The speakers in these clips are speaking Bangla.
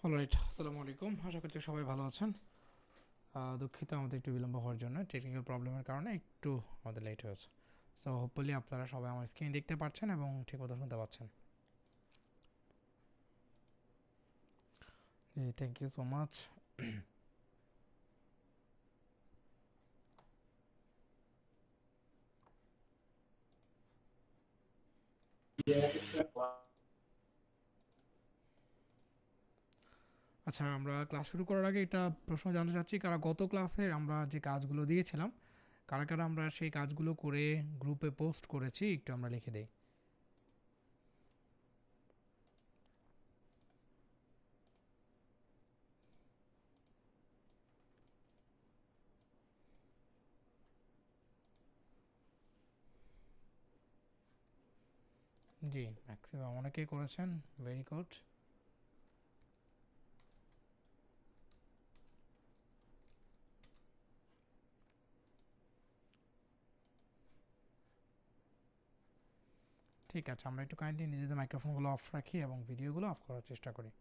অলরাইট, আসসালামু আলাইকুম। আশা করছি সবাই ভালো আছেন। দুঃখিত আমাদের একটু বিলম্ব হওয়ার জন্য, টেকনিক্যাল প্রবলেমের কারণে একটু আমাদের লেট হয়েছে। সো হোপফুলি আপনারা সবাই আমার স্ক্রিন দেখতে পাচ্ছেন এবং ঠিকমতো শুনতে পাচ্ছেন। জি, থ্যাংক ইউ সো মাচ। আচ্ছা, আমরা ক্লাস শুরু করার আগে এটা প্রশ্ন জানতে চাচ্ছি, কারা গত ক্লাসে আমরা যে কাজগুলো দিয়েছিলাম, কারা কারা আমরা সেই কাজগুলো করে গ্রুপে পোস্ট করেছি, একটু আমরা লিখে দিই। জি, ম্যাক্সিমাম অনেকেই করেছেন, ভেরি গুড। ঠিক আছে, আমরা একটু কাইন্ডলি নিজেদের মাইক্রোফোনগুলো অফ রাখি এবং ভিডিওগুলো অফ করার চেষ্টা করি।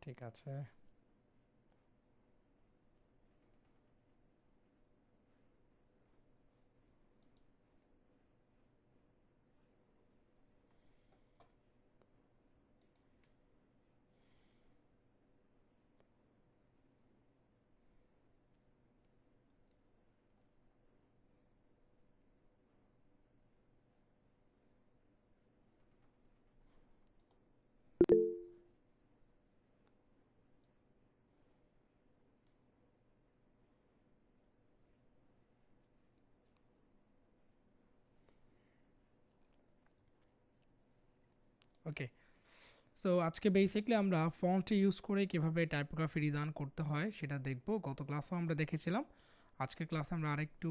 ঠিক আছে। ওকে, সো আজকে বেসিকলি আমরা ফন্ট ইউজ করে কিভাবে টাইপোগ্রাফি ডিজাইন করতে হয় সেটা দেখব। গত ক্লাসেও আমরা দেখেছিলাম, আজকের ক্লাসে আমরা আরেকটু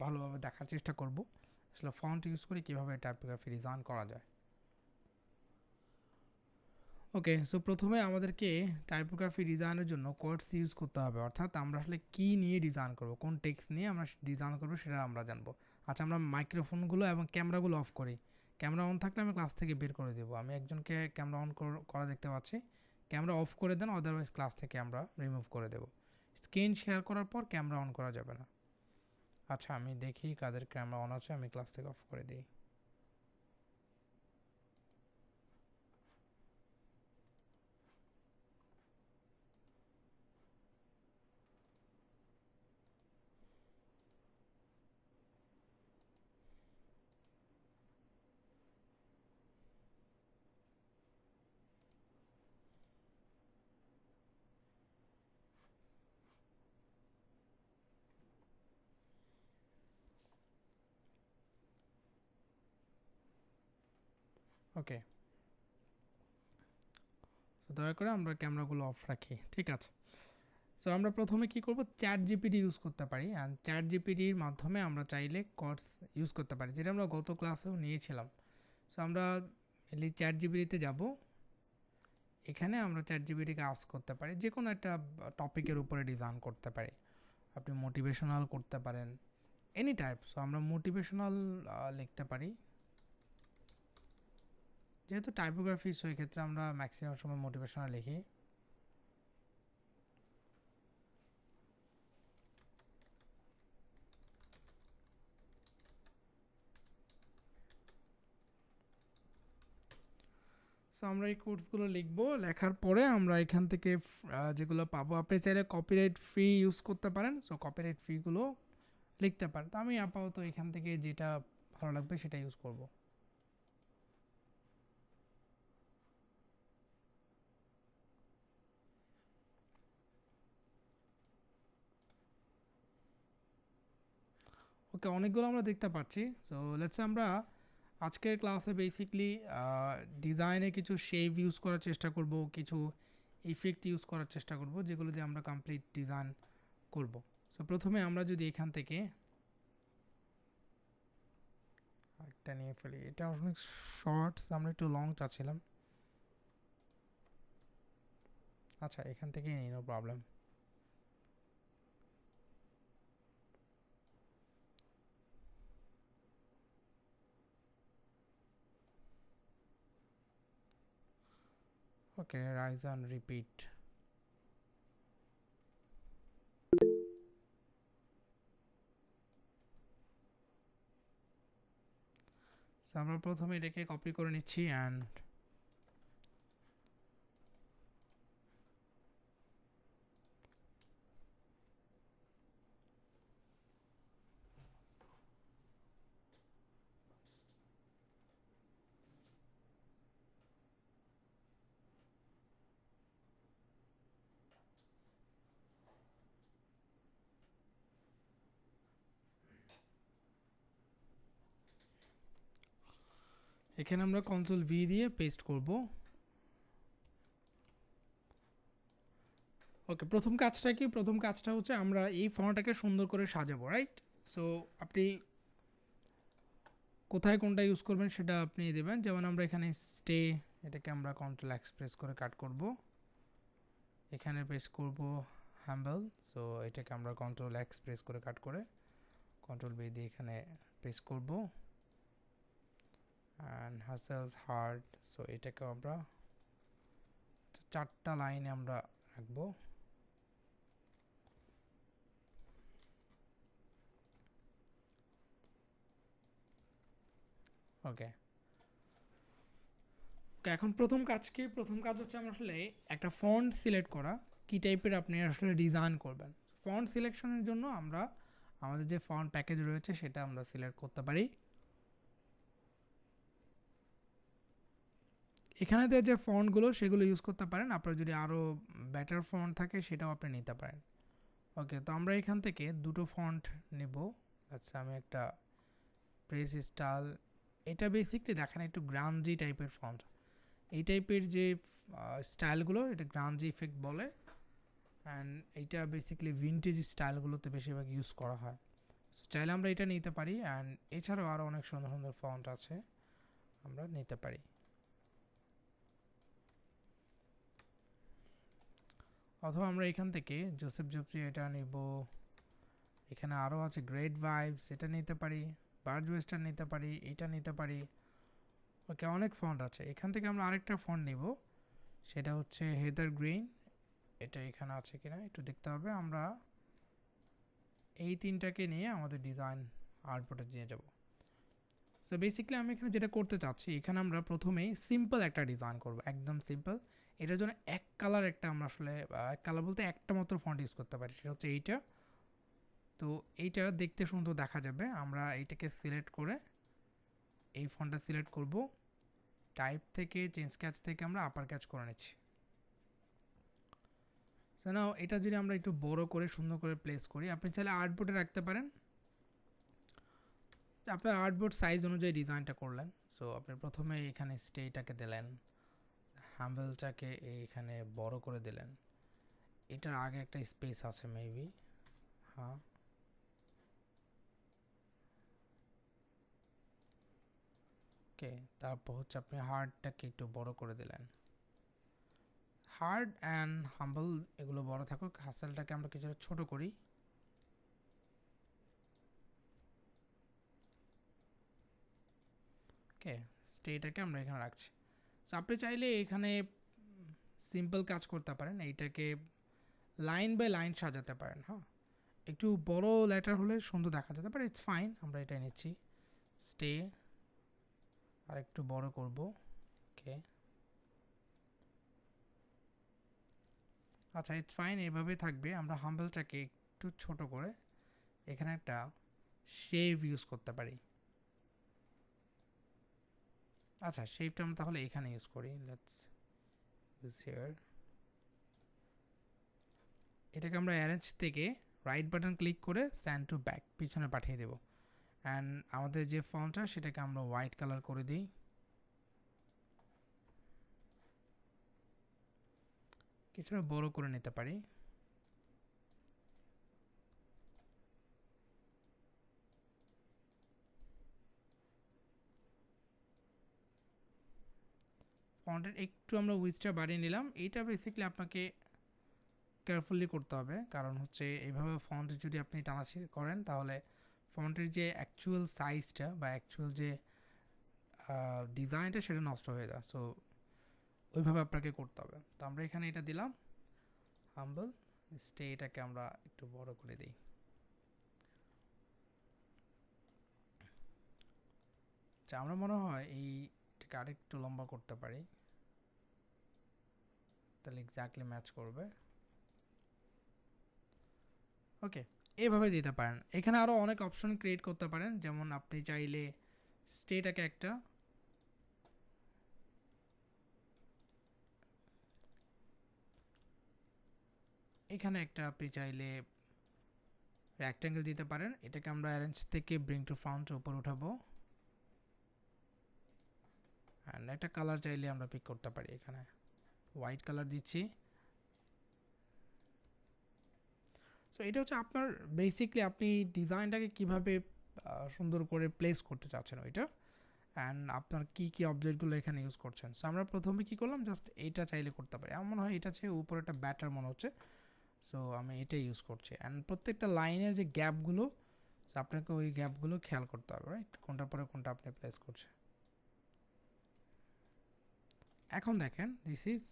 ভালোভাবে দেখার চেষ্টা করব আসলে ফন্ট ইউজ করে কিভাবে টাইপোগ্রাফি ডিজাইন করা যায়। ওকে, সো প্রথমে আমাদেরকে টাইপোগ্রাফি ডিজাইনের জন্য কোডস ইউজ করতে হবে, অর্থাৎ আমরা আসলে কী নিয়ে ডিজাইন করব, কোন টেক্সট নিয়ে আমরা ডিজাইন করব সেটা আমরা জানবো। আচ্ছা, আমরা মাইক্রোফোনগুলো এবং ক্যামেরাগুলো অফ করি। ক্যামেরা অন থাকলে আমি ক্লাস থেকে বের করে দেবো। আমি একজনকে ক্যামেরা অন করা দেখতে পাচ্ছি। ক্যামেরা অফ করে দেন, আদারওয়াইজ ক্লাস থেকে আমরা রিমুভ করে দেবো। স্ক্রিন শেয়ার করার পর ক্যামেরা অন করা যাবে না। আচ্ছা, আমি দেখি কাদের ক্যামেরা অন আছে, আমি ক্লাস থেকে অফ করে দিই। ওকে, তো দয়া করে আমরা ক্যামেরাগুলো অফ রাখি, ঠিক আছে। সো আমরা প্রথমে কি করব, চ্যাট জিপিটি ইউজ করতে পারি, অ্যান্ড চ্যাট জিপিটির মাধ্যমে আমরা চাইলে কোডস ইউজ করতে পারি, যেটা আমরা গত ক্লাসেও নিয়েছিলাম। সো আমরা মেনলি চ্যাট জিপিটিতে যাব। এখানে আমরা চ্যাট জিপিটিকে আস্ক করতে পারি যে কোনো একটা টপিকের উপরে ডিজাইন করতে পারি। আপনি মোটিভেশনাল করতে পারেন, এনি টাইপ। সো আমরা মোটিভেশনাল লিখতে পারি, যেহেতু টাইপোগ্রাফি, সো এক্ষেত্রে আমরা ম্যাক্সিমাম সময় মোটিভেশনাল লিখি। সো আমরা এই কোর্সগুলো লিখবো, লেখার পরে আমরা এখান থেকে যেগুলো পাবো, আপনি চাইলে কপিরাইট ফ্রি ইউজ করতে পারেন। সো কপিরাইট ফ্রিগুলো লিখতে পারেন, তো আমি আপাতত এখান থেকে যেটা ভালো লাগবে সেটা ইউজ করব। ওকে, অনেকগুলো আমরা দেখতে পাচ্ছি। সো লেটস আমরা আজকের ক্লাসে বেসিকলি ডিজাইনে কিছু শেপ ইউজ করার চেষ্টা করব, কিছু ইফেক্ট ইউজ করার চেষ্টা করব, যেগুলো দিয়ে আমরা কমপ্লিট ডিজাইন করব। সো প্রথমে আমরা যদি এখান থেকে একটা নিয়ে ফেলি, এটা অনেক শর্টস, আমরা একটু লং চাচ্ছিলাম। আচ্ছা, এখান থেকেই নিই, no problem. Okay, rise and repeat. So আমরা প্রথমে এটাকে কপি করে নিচ্ছি অ্যান্ড এখানে আমরা কন্ট্রোল ভি দিয়ে পেস্ট করব। ওকে, প্রথম কাজটা কি? প্রথম কাজটা হচ্ছে আমরা এই ফন্টটাকে সুন্দর করে সাজাবো, রাইট? সো আপনি কোথায় কোনটা ইউজ করবেন সেটা আপনি দেবেন। যেমন আমরা এখানে স্টে, এটাকে আমরা কন্ট্রোল এক্সপ্রেস করে কাট করব। এখানে পেস্ট করব হ্যাম্বল, সো এটাকে আমরা কন্ট্রোল এক্সপ্রেস করে কাট করে কন্ট্রোল বি দিয়ে এখানে পেস্ট করব। অ্যান্ড হাসেলস হার্ড, সো এটাকে আমরা 4টা লাইনে আমরা রাখবো। ওকে, এখন প্রথম কাজ কি? প্রথম কাজ হচ্ছে আমরা আসলে একটা ফন্ট সিলেক্ট করা, কি টাইপের আপনি আসলে ডিজাইন করবেন। ফন্ট সিলেকশনের জন্য আমরা আমাদের যে ফন্ট প্যাকেজ রয়েছে সেটা আমরা সিলেক্ট করতে পারি। এখানে যে ফন্টগুলো সেগুলো ইউজ করতে পারেন, আপনার যদি আরও বেটার ফন্ট থাকে সেটাও আপনি নিতে পারেন। ওকে, তো আমরা এখান থেকে দুটো ফন্ট নেব। আচ্ছা, আমি একটা প্রেস স্টাইল, এটা বেসিকলি দেখেন একটু গ্রাঞ্জি টাইপের ফন্ট। এই টাইপের যে স্টাইলগুলো এটা গ্রাঞ্জি ইফেক্ট বলে, অ্যান্ড এইটা বেসিক্যালি ভিন্টেজ স্টাইলগুলোতে বেশিরভাগ ইউজ করা হয়। সো চাইলে আমরা এটা নিতে পারি, অ্যান্ড এছাড়াও আরও অনেক সুন্দর সুন্দর ফন্ট আছে, আমরা নিতে পারি। অথবা আমরা এখান থেকে জোসেফ জোপসি এটা নিব। এখানে আরও আছে গ্রেট ভাইবস, এটা নিতে পারি। বার্জ ওয়েস্টার্ন নিতে পারি, এটা নিতে পারি। ওকে, অনেক ফন্ট আছে। এখান থেকে আমরা আরেকটা ফন্ট নিব, সেটা হচ্ছে হেদার গ্রিন। এটা এখানে আছে কিনা একটু দেখতে হবে। আমরা এই তিনটাকে নিয়ে আমাদের ডিজাইন আউটপুটে নিয়ে যাব। সো বেসিক্যালি আমি এখানে যেটা করতে চাচ্ছি, এখানে আমরা প্রথমেই সিম্পল একটা ডিজাইন করব, একদম সিম্পল। এটার জন্য এক কালার একটা আমরা আসলে এক কালার বলতে একটা মাত্র ফন্ট ইউজ করতে পারি, সেটা হচ্ছে এইটা। তো এইটা দেখতে সুন্দর দেখা যাবে। আমরা এইটাকে সিলেক্ট করে এই ফন্টটা সিলেক্ট করব। টাইপ থেকে চেঞ্জ ক্যাচ থেকে আমরা আপার ক্যাচ করে নিচ্ছি। সো নাও এটা যদি আমরা একটু বড় করে সুন্দর করে প্লেস করি, আপনি চাইলে আর্টবোর্ডে রাখতে পারেন, আপনার আর্টবোর্ড সাইজ অনুযায়ী ডিজাইনটা করলেন। সো আপনি প্রথমে এখানে স্টেটাকে দিলেন, হ্যাম্বলটাকে এইখানে বড় করে দিলেন। এটার আগে একটা স্পেস আছে মেবি, হ্যাঁ। ওকে, তারপর হচ্ছে আপনি হার্ডটাকে একটু বড় করে দিলেন। হার্ড অ্যান্ড হাম্বল এগুলো বড় থাকুক, হাসেলটাকে আমরা কিছুটা ছোট করি। ওকে, স্টেটাকে আমরা এখানে রাখছি। সো আপনি চাইলে এখানে সিম্পল কাজ করতে পারেন, এইটাকে লাইন বাই লাইন সাজাতে পারেন। হ্যাঁ, একটু বড় লেটার হলে সুন্দর দেখা যেতে পারে, ইটস ফাইন। আমরা এটাই নিচ্ছি, স্টে আর একটু বড় করব। ওকে, আচ্ছা, ইটস ফাইন, এভাবেই থাকবে। আমরা হাম্বলটাকে একটু ছোট করে এখানে একটা শেভ ইউজ করতে পারি। আচ্ছা, শেভটা আমরা তাহলে এখানে ইউজ করি। Let's use here. এটাকে আমরা অ্যারেঞ্জ থেকে রাইট বাটন ক্লিক করে স্যান্ড টু ব্যাক পিছনে পাঠিয়ে দেব। অ্যান্ড আমাদের যে ফন্টটা সেটাকে আমরা হোয়াইট কালার করে দিই, কিছুটা বড় করে নিতে পারি। ফন্টের একটু আমরা উইথটা বাড়িয়ে নিলাম। এইটা বেসিক্যালি আপনাকে কেয়ারফুলি করতে হবে, কারণ হচ্ছে এইভাবে ফন্ট যদি আপনি টানাছিড়ি করেন তাহলে ফন্টের যে অ্যাকচুয়াল সাইজটা বা অ্যাকচুয়াল যে ডিজাইনটা সেটা নষ্ট হয়ে যায়। সো ওইভাবে আপনাকে করতে হবে। তো আমরা এখানে এটা দিলাম হাম্বল স্টে, এটাকে আমরা একটু বড় করে দিই। আচ্ছা, আমরা মনে হয় এইটাকে আরেকটু লম্বা করতে পারি, তাহলে এক্স্যাক্টলি ম্যাচ করবে। ওকে, এইভাবে দিতে পারেন। এখানে আরও অনেক অপশন ক্রিয়েট করতে পারেন, যেমন আপনি চাইলে স্টেটাকে একটা এখানে একটা আপনি চাইলে রেক্ট্যাঙ্গেল দিতে পারেন। এটাকে আমরা অ্যারেঞ্জ থেকে ব্রিং টু ফ্রন্ট উপর উঠাবো, অ্যান্ড একটা কালার চাইলে আমরা পিক করতে পারি, এখানে হোয়াইট কালার দিচ্ছি। সো এটা হচ্ছে আপনার বেসিকলি আপনি ডিজাইনটাকে কীভাবে সুন্দর করে প্লেস করতে চাচ্ছেন ওইটা, অ্যান্ড আপনার কী কী অবজেক্টগুলো এখানে ইউজ করছেন। সো আমরা প্রথমে কী করলাম, জাস্ট এইটা চাইলে করতে পারি। আমার মনে হয় এটা চেয়ে উপরে একটা ব্যাটার মনে হচ্ছে, সো আমি এটাই ইউজ করছি। অ্যান্ড প্রত্যেকটা লাইনের যে গ্যাপগুলো, সো আপনাকে ওই গ্যাপগুলো খেয়াল করতে হবে, রাইট, কোনটার পরে কোনটা আপনি প্লেস করছেন। এখন দেখেন this is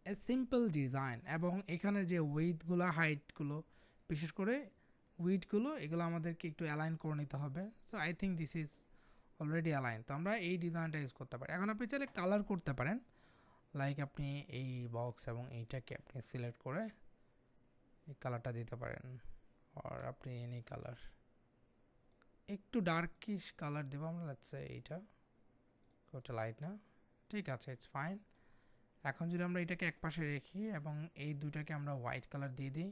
a simple design, এবং এখানে যে উইথগুলো হাইটগুলো, বিশেষ করে উইথগুলো, এগুলো আমাদেরকে একটু অ্যালাইন করে নিতে হবে। So I think this is already align. তো আমরা এই ডিজাইনটা ইউজ করতে পারি। এখন আপনি চাইলে কালার করতে পারেন, লাইক আপনি এই বক্স এবং এইটাকে আপনি সিলেক্ট করে এই কালারটা দিতে পারেন, আর আপনি এনি কালার একটু ডার্কিশ কালার দেবো আমরা, লাগছে এইটা, ওটা লাইট না, ঠিক আছে, ইটস ফাইন। এখন যদি আমরা এটাকে এক পাশে রেখি এবং এই দুটাকে আমরা হোয়াইট কালার দিয়ে দিই,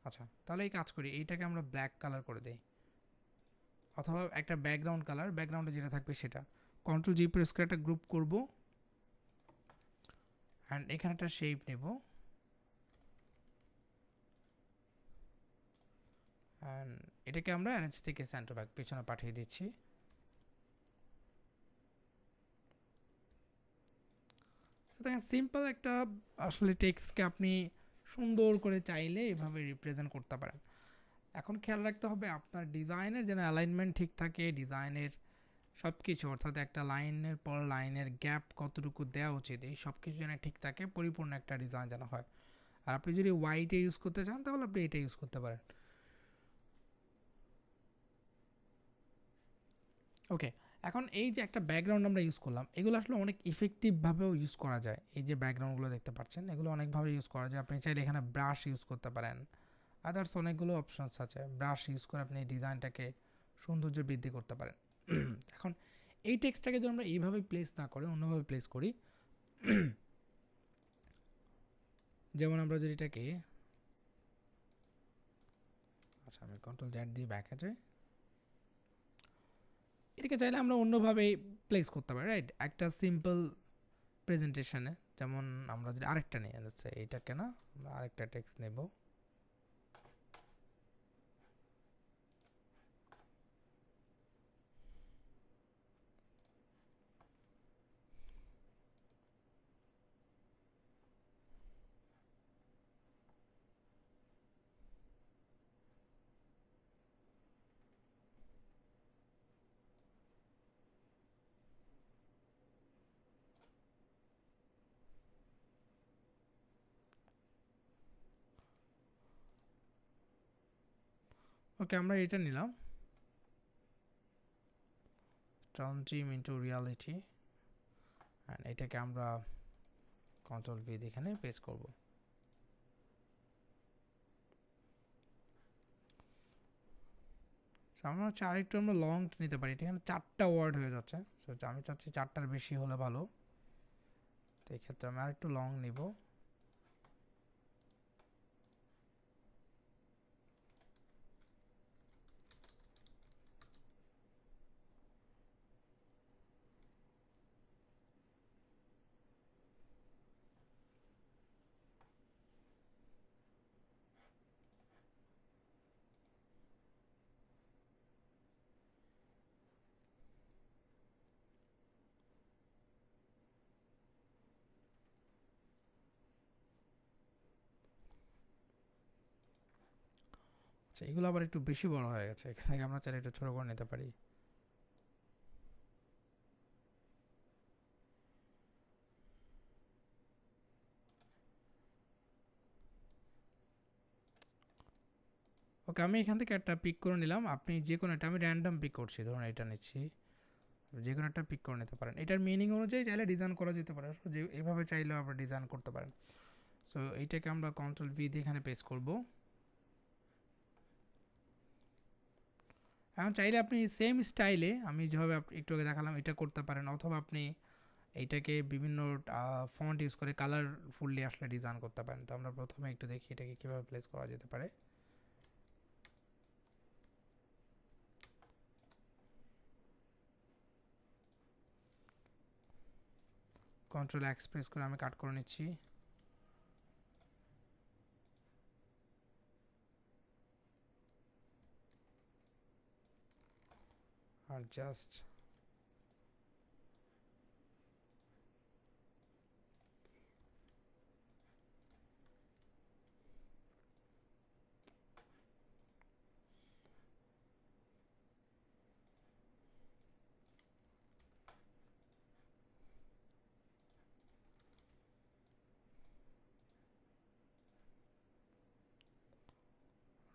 আচ্ছা তাহলে এই কাজ করি, এইটাকে আমরা ব্ল্যাক কালার করে দিই, অথবা একটা ব্যাকগ্রাউন্ড কালার, ব্যাকগ্রাউন্ডে যেটা থাকবে সেটা। কন্ট্রোল জি প্রেস করে একটা গ্রুপ করব, অ্যান্ড এখানে একটা শেপ নেব, অ্যান্ড এটাকে আমরা অ্যারেঞ্জ থেকে সেন্টার ব্যাক পেছনে পাঠিয়ে দিচ্ছি। দেখেন সিম্পল একটা আসলে টেক্সটকে আপনি সুন্দর করে চাইলে এভাবে রিপ্রেজেন্ট করতে পারেন। এখন খেয়াল রাখতে হবে আপনার ডিজাইনের যেন অ্যালাইনমেন্ট ঠিক থাকে, ডিজাইনের সব কিছু, অর্থাৎ একটা লাইনের পর লাইনের গ্যাপ কতটুকু দেওয়া উচিত, এই সব কিছু যেন ঠিক থাকে, পরিপূর্ণ একটা ডিজাইন যেন হয়। আর আপনি যদি হোয়াইটে ইউজ করতে চান তাহলে আপনি এটা ইউজ করতে পারেন। ওকে, এখন এই যে একটা ব্যাকগ্রাউন্ড আমরা ইউজ করলাম, এগুলো আসলে অনেক ইফেক্টিভভাবেও ইউজ করা যায়। এই যে ব্যাকগ্রাউন্ডগুলো দেখতে পাচ্ছেন, এগুলো অনেকভাবে ইউজ করা যায়। আপনি চাইলে এখানে ব্রাশ ইউজ করতে পারেন, আদার্স অনেকগুলো অপশানস আছে, ব্রাশ ইউজ করে আপনি এই ডিজাইনটাকে সৌন্দর্য বৃদ্ধি করতে পারেন। এখন এই টেক্সটটাকে যদি আমরা এইভাবে প্লেস না করে অন্যভাবে প্লেস করি, যেমন আমরা যদি এটাকে, আচ্ছা আমি কন্ট্রোল জেড দিয়ে ব্যাক আছে, এটাকে চাইলে আমরা অন্যভাবে প্লেস করতে পারি, রাইট, একটা সিম্পল প্রেজেন্টেশনে। যেমন আমরা যদি আরেকটা নিয়ে যাচ্ছে, এইটাকে না আমরা আরেকটা টেক্সট নেব, ওকে আমরা এটা নিলাম, turn dream into reality, and এটাকে আমরা কন্ট্রোল ভি দিয়ে এখানে পেস্ট করব। আমরা হচ্ছে আরেকটু আমরা লং নিতে পারি, এখানে 4টা ওয়ার্ড হয়ে যাচ্ছে, সো আমি চাচ্ছি 4টার বেশি হলে ভালো, তো এই ক্ষেত্রে আমি আরেকটু লং নিব। আচ্ছা, এগুলো আবার একটু বেশি বড় হয়ে গেছে, এখান থেকে আমরা চাইলে একটু ছোট করে নিতে পারি। ওকে, আমি এখান থেকে একটা পিক করে নিলাম। আপনি যে কোনো একটা, আমি র্যান্ডম পিক করছি, ধরুন এটা নিচ্ছি, যে কোনো একটা পিক করে নিতে পারেন। এটার মিনিং অনুযায়ী চাইলে ডিজাইন করা যেতে পারে, যে এভাবে চাইলেও আপনারা ডিজাইন করতে পারেন। সো এইটাকে আমরা কন্ট্রোল ভি দিয়ে এখানে পেস্ট করব। এখন চাইলে আপনি সেম স্টাইলে আমি যেভাবে একটু আগে দেখালাম এটা করতে পারেন, অথবা আপনি এইটাকে বিভিন্ন ফন্ট ইউজ করে কালারফুললি আসলে ডিজাইন করতে পারেন। তো আমরা প্রথমে একটু দেখি এটাকে কীভাবে প্লেস করা যেতে পারে। কন্ট্রোল এক্স প্রেস করে আমি কাট করে নিচ্ছি। আর জাস্ট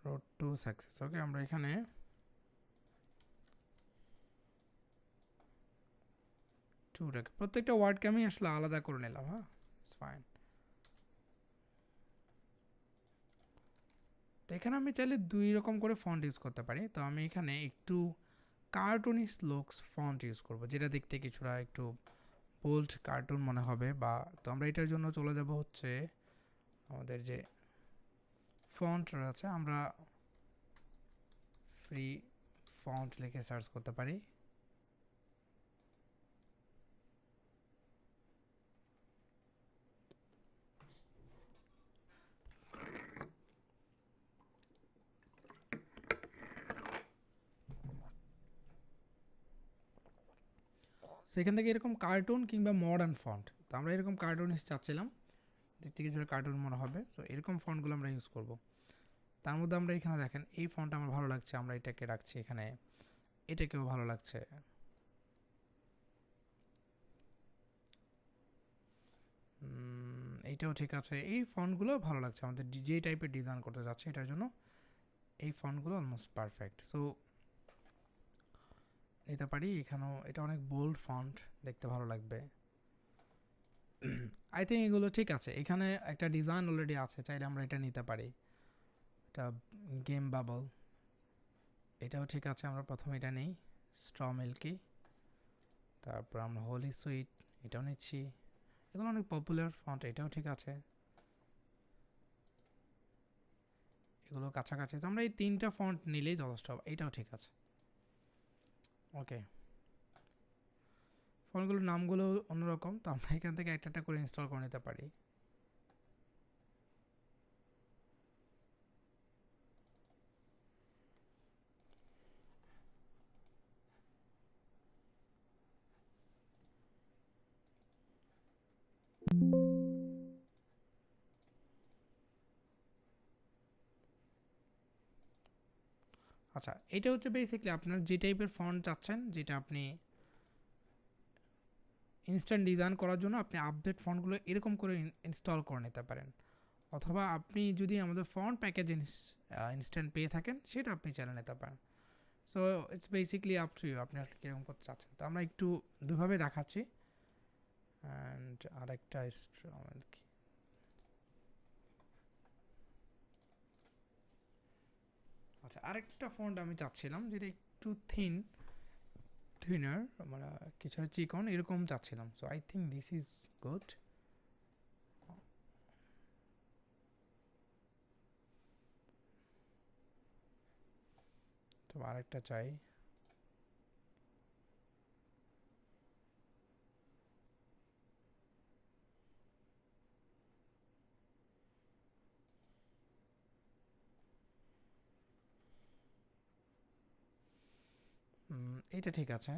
রোড টু সাকসেস। ওকে, আমরা এখানে টুটাকে প্রত্যেকটা ওয়ার্ডকে আমি আসলে আলাদা করে নিলাম। হ্যাঁ, ইটস ফাইন। তো এখানে আমি চাইলে দুই রকম করে ফন্ট ইউজ করতে পারি। তো আমি এখানে একটু কার্টুনিস্ট লুকস ফন্ট ইউজ করব, যেটা দেখতে কিছুটা একটু বোল্ড কার্টুন মনে হবে। বা তো আমরা এটার জন্য চলে যাব হচ্ছে আমাদের যে ফন্ট রয়েছে, আমরা ফ্রি ফন্ট লিখে সার্চ করতে পারি। সেখান থেকে এরকম কার্টুন কিংবা মডার্ন ফন্ট, তো আমরা এরকম কার্টুনিস্ট চাচ্ছিলাম, দেখতে কিছুটা কার্টুন মনে হবে। সো এরকম ফন্টগুলো আমরা ইউজ করব। তার মধ্যে আমরা এখানে দেখেন এই ফন্টটা আমার ভালো লাগছে, আমরা এটাকে রাখছি এখানে। এটাকেও ভালো লাগছে, এইটাও ঠিক আছে। এই ফন্টগুলো ভালো লাগছে আমাদের যে টাইপের ডিজাইন করতে যাচ্ছে এটার জন্য। এই ফন্টগুলো অলমোস্ট পারফেক্ট। সো নিতে পারি এখানেও, এটা অনেক বোল্ড ফন্ট, দেখতে ভালো লাগবে। আই থিঙ্ক এগুলো ঠিক আছে। এখানে একটা ডিজাইন অলরেডি আছে, চাইলে আমরা এটা নিতে পারি। এটা গেম বাবল, এটাও ঠিক আছে। আমরা প্রথমে এটা নিই, স্ট্র মিল্কি, তারপর আমরা হোলি সুইট এটাও নিচ্ছি। এগুলো অনেক পপুলার ফন্ট, এটাও ঠিক আছে। এগুলো কাছাকাছি, তো আমরা এই তিনটা ফন্ট নিলেই যথেষ্ট হবে। এটাও ঠিক আছে। ওকে, ফন্টগুলোর নামগুলো অন্যরকম, তো আমরা এখান থেকে একটা একটা করে ইনস্টল করে নিতে পারি। আচ্ছা, এটা হচ্ছে বেসিক্যালি আপনার যে টাইপের ফন্ট চাচ্ছেন, যেটা আপনি ইনস্ট্যান্ট ডিজাইন করার জন্য আপনি আপডেট ফন্টগুলো এরকম করে ইনস্টল করে নিতে পারেন। অথবা আপনি যদি আমাদের ফন্ট প্যাকেজ ইনস্ট্যান্ট পেয়ে থাকেন, সেটা আপনি চালিয়ে নিতে পারেন। So it's basically up to you, আপনি আসলে কীরকম করতে চাচ্ছেন। তো আমরা একটু দুভাবে দেখাচ্ছি। অ্যান্ড আরেকটা কি, আচ্ছা আরেকটা ফন্ট আমি চাচ্ছিলাম যেটা একটু থিনার, মানে কিছুটা চিকন এরকম চাচ্ছিলাম। So I think this is good. তো আরেকটা চাই। এটা ঠিক আছে।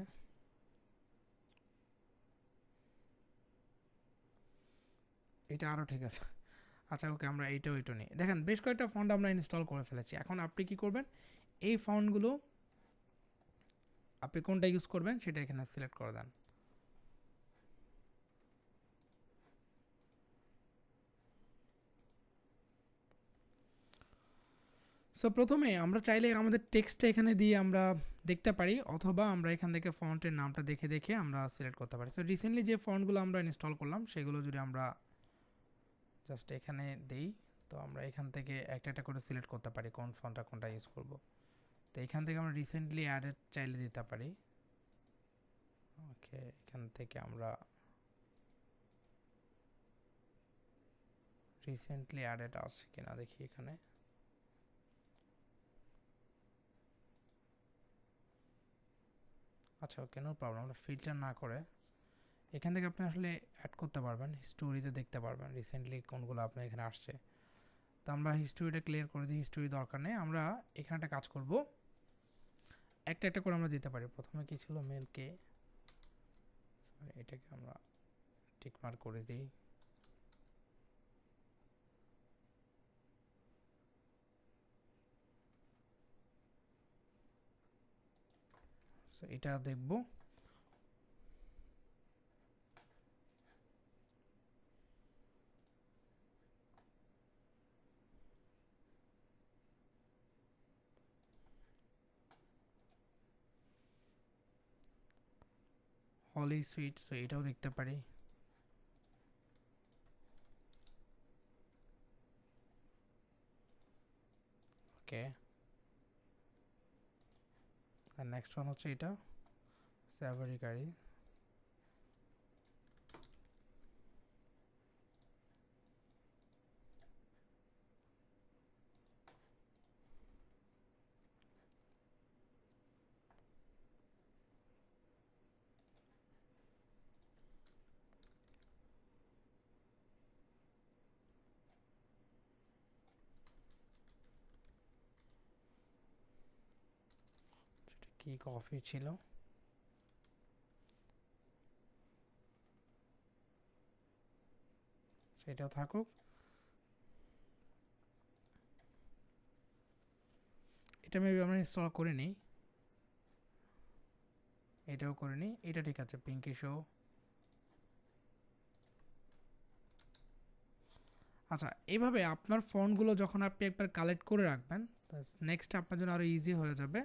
এটা আরও ঠিক আছে। আচ্ছা ওকে, আমরা এইটাও নিই। দেখেন বেশ কয়েকটা ফন্ট আমরা ইনস্টল করে ফেলেছি। এখন আপনি কি করবেন, এই ফন্টগুলো আপনি কোনটা ইউজ করবেন সেটা এখানে সিলেক্ট করে দেন। সো প্রথমে আমরা চাইলে আমাদের টেক্সটটা এখানে দিয়ে আমরা দেখতে পারি, অথবা আমরা এখান থেকে ফন্টের নামটা দেখে দেখে আমরা সিলেক্ট করতে পারি। সো রিসেন্টলি যে ফন্টগুলো আমরা ইনস্টল করলাম সেগুলো যদি আমরা জাস্ট এখানে দেই, তো আমরা এখান থেকে একটা একটা করে সিলেক্ট করতে পারি কোন ফন্টটা কোনটা ইউজ করব। তো এখান থেকে আমরা রিসেন্টলি অ্যাডেড চাইলে দিতে পারি। ওকে, এখান থেকে আমরা রিসেন্টলি অ্যাডেড আছে কিনা দেখি এখানে। আচ্ছা ওকে, নো প্রবলেম। আমরা ফিল্টার না করে এখান থেকে আপনি আসলে অ্যাড করতে পারবেন, হিস্টোরিতে দেখতে পারবেন রিসেন্টলি কোনগুলো আপনার এখানে আসছে। তো আমরা হিস্টোরিটা ক্লিয়ার করে দিই, হিস্টোরি দরকার নেই। আমরা এখানে একটা কাজ করব, একটা একটা করে আমরা দিতে পারি। প্রথমে কি ছিল, মেলকে, এটাকে আমরা টিকমার্ক করে দিই। সো এটা দেখব। হলি সুইট, সো এটাও দেখতে পারি। ওকে, আর নেক্সট ওয়ান হচ্ছে এটা স্যাভারি গাড়ি। কি কফি ছিল, সেটাও থাকুক। এটা মেবি আমরা ইনস্টল করে নিই, এটাও করে নিই। এটা ঠিক আছে, পিঙ্কি শো। আচ্ছা, এইভাবে আপনার ফন্টগুলো যখন আপনি একবার কালেক্ট করে রাখবেন, নেক্সট আপনার জন্য আরও ইজি হয়ে যাবে।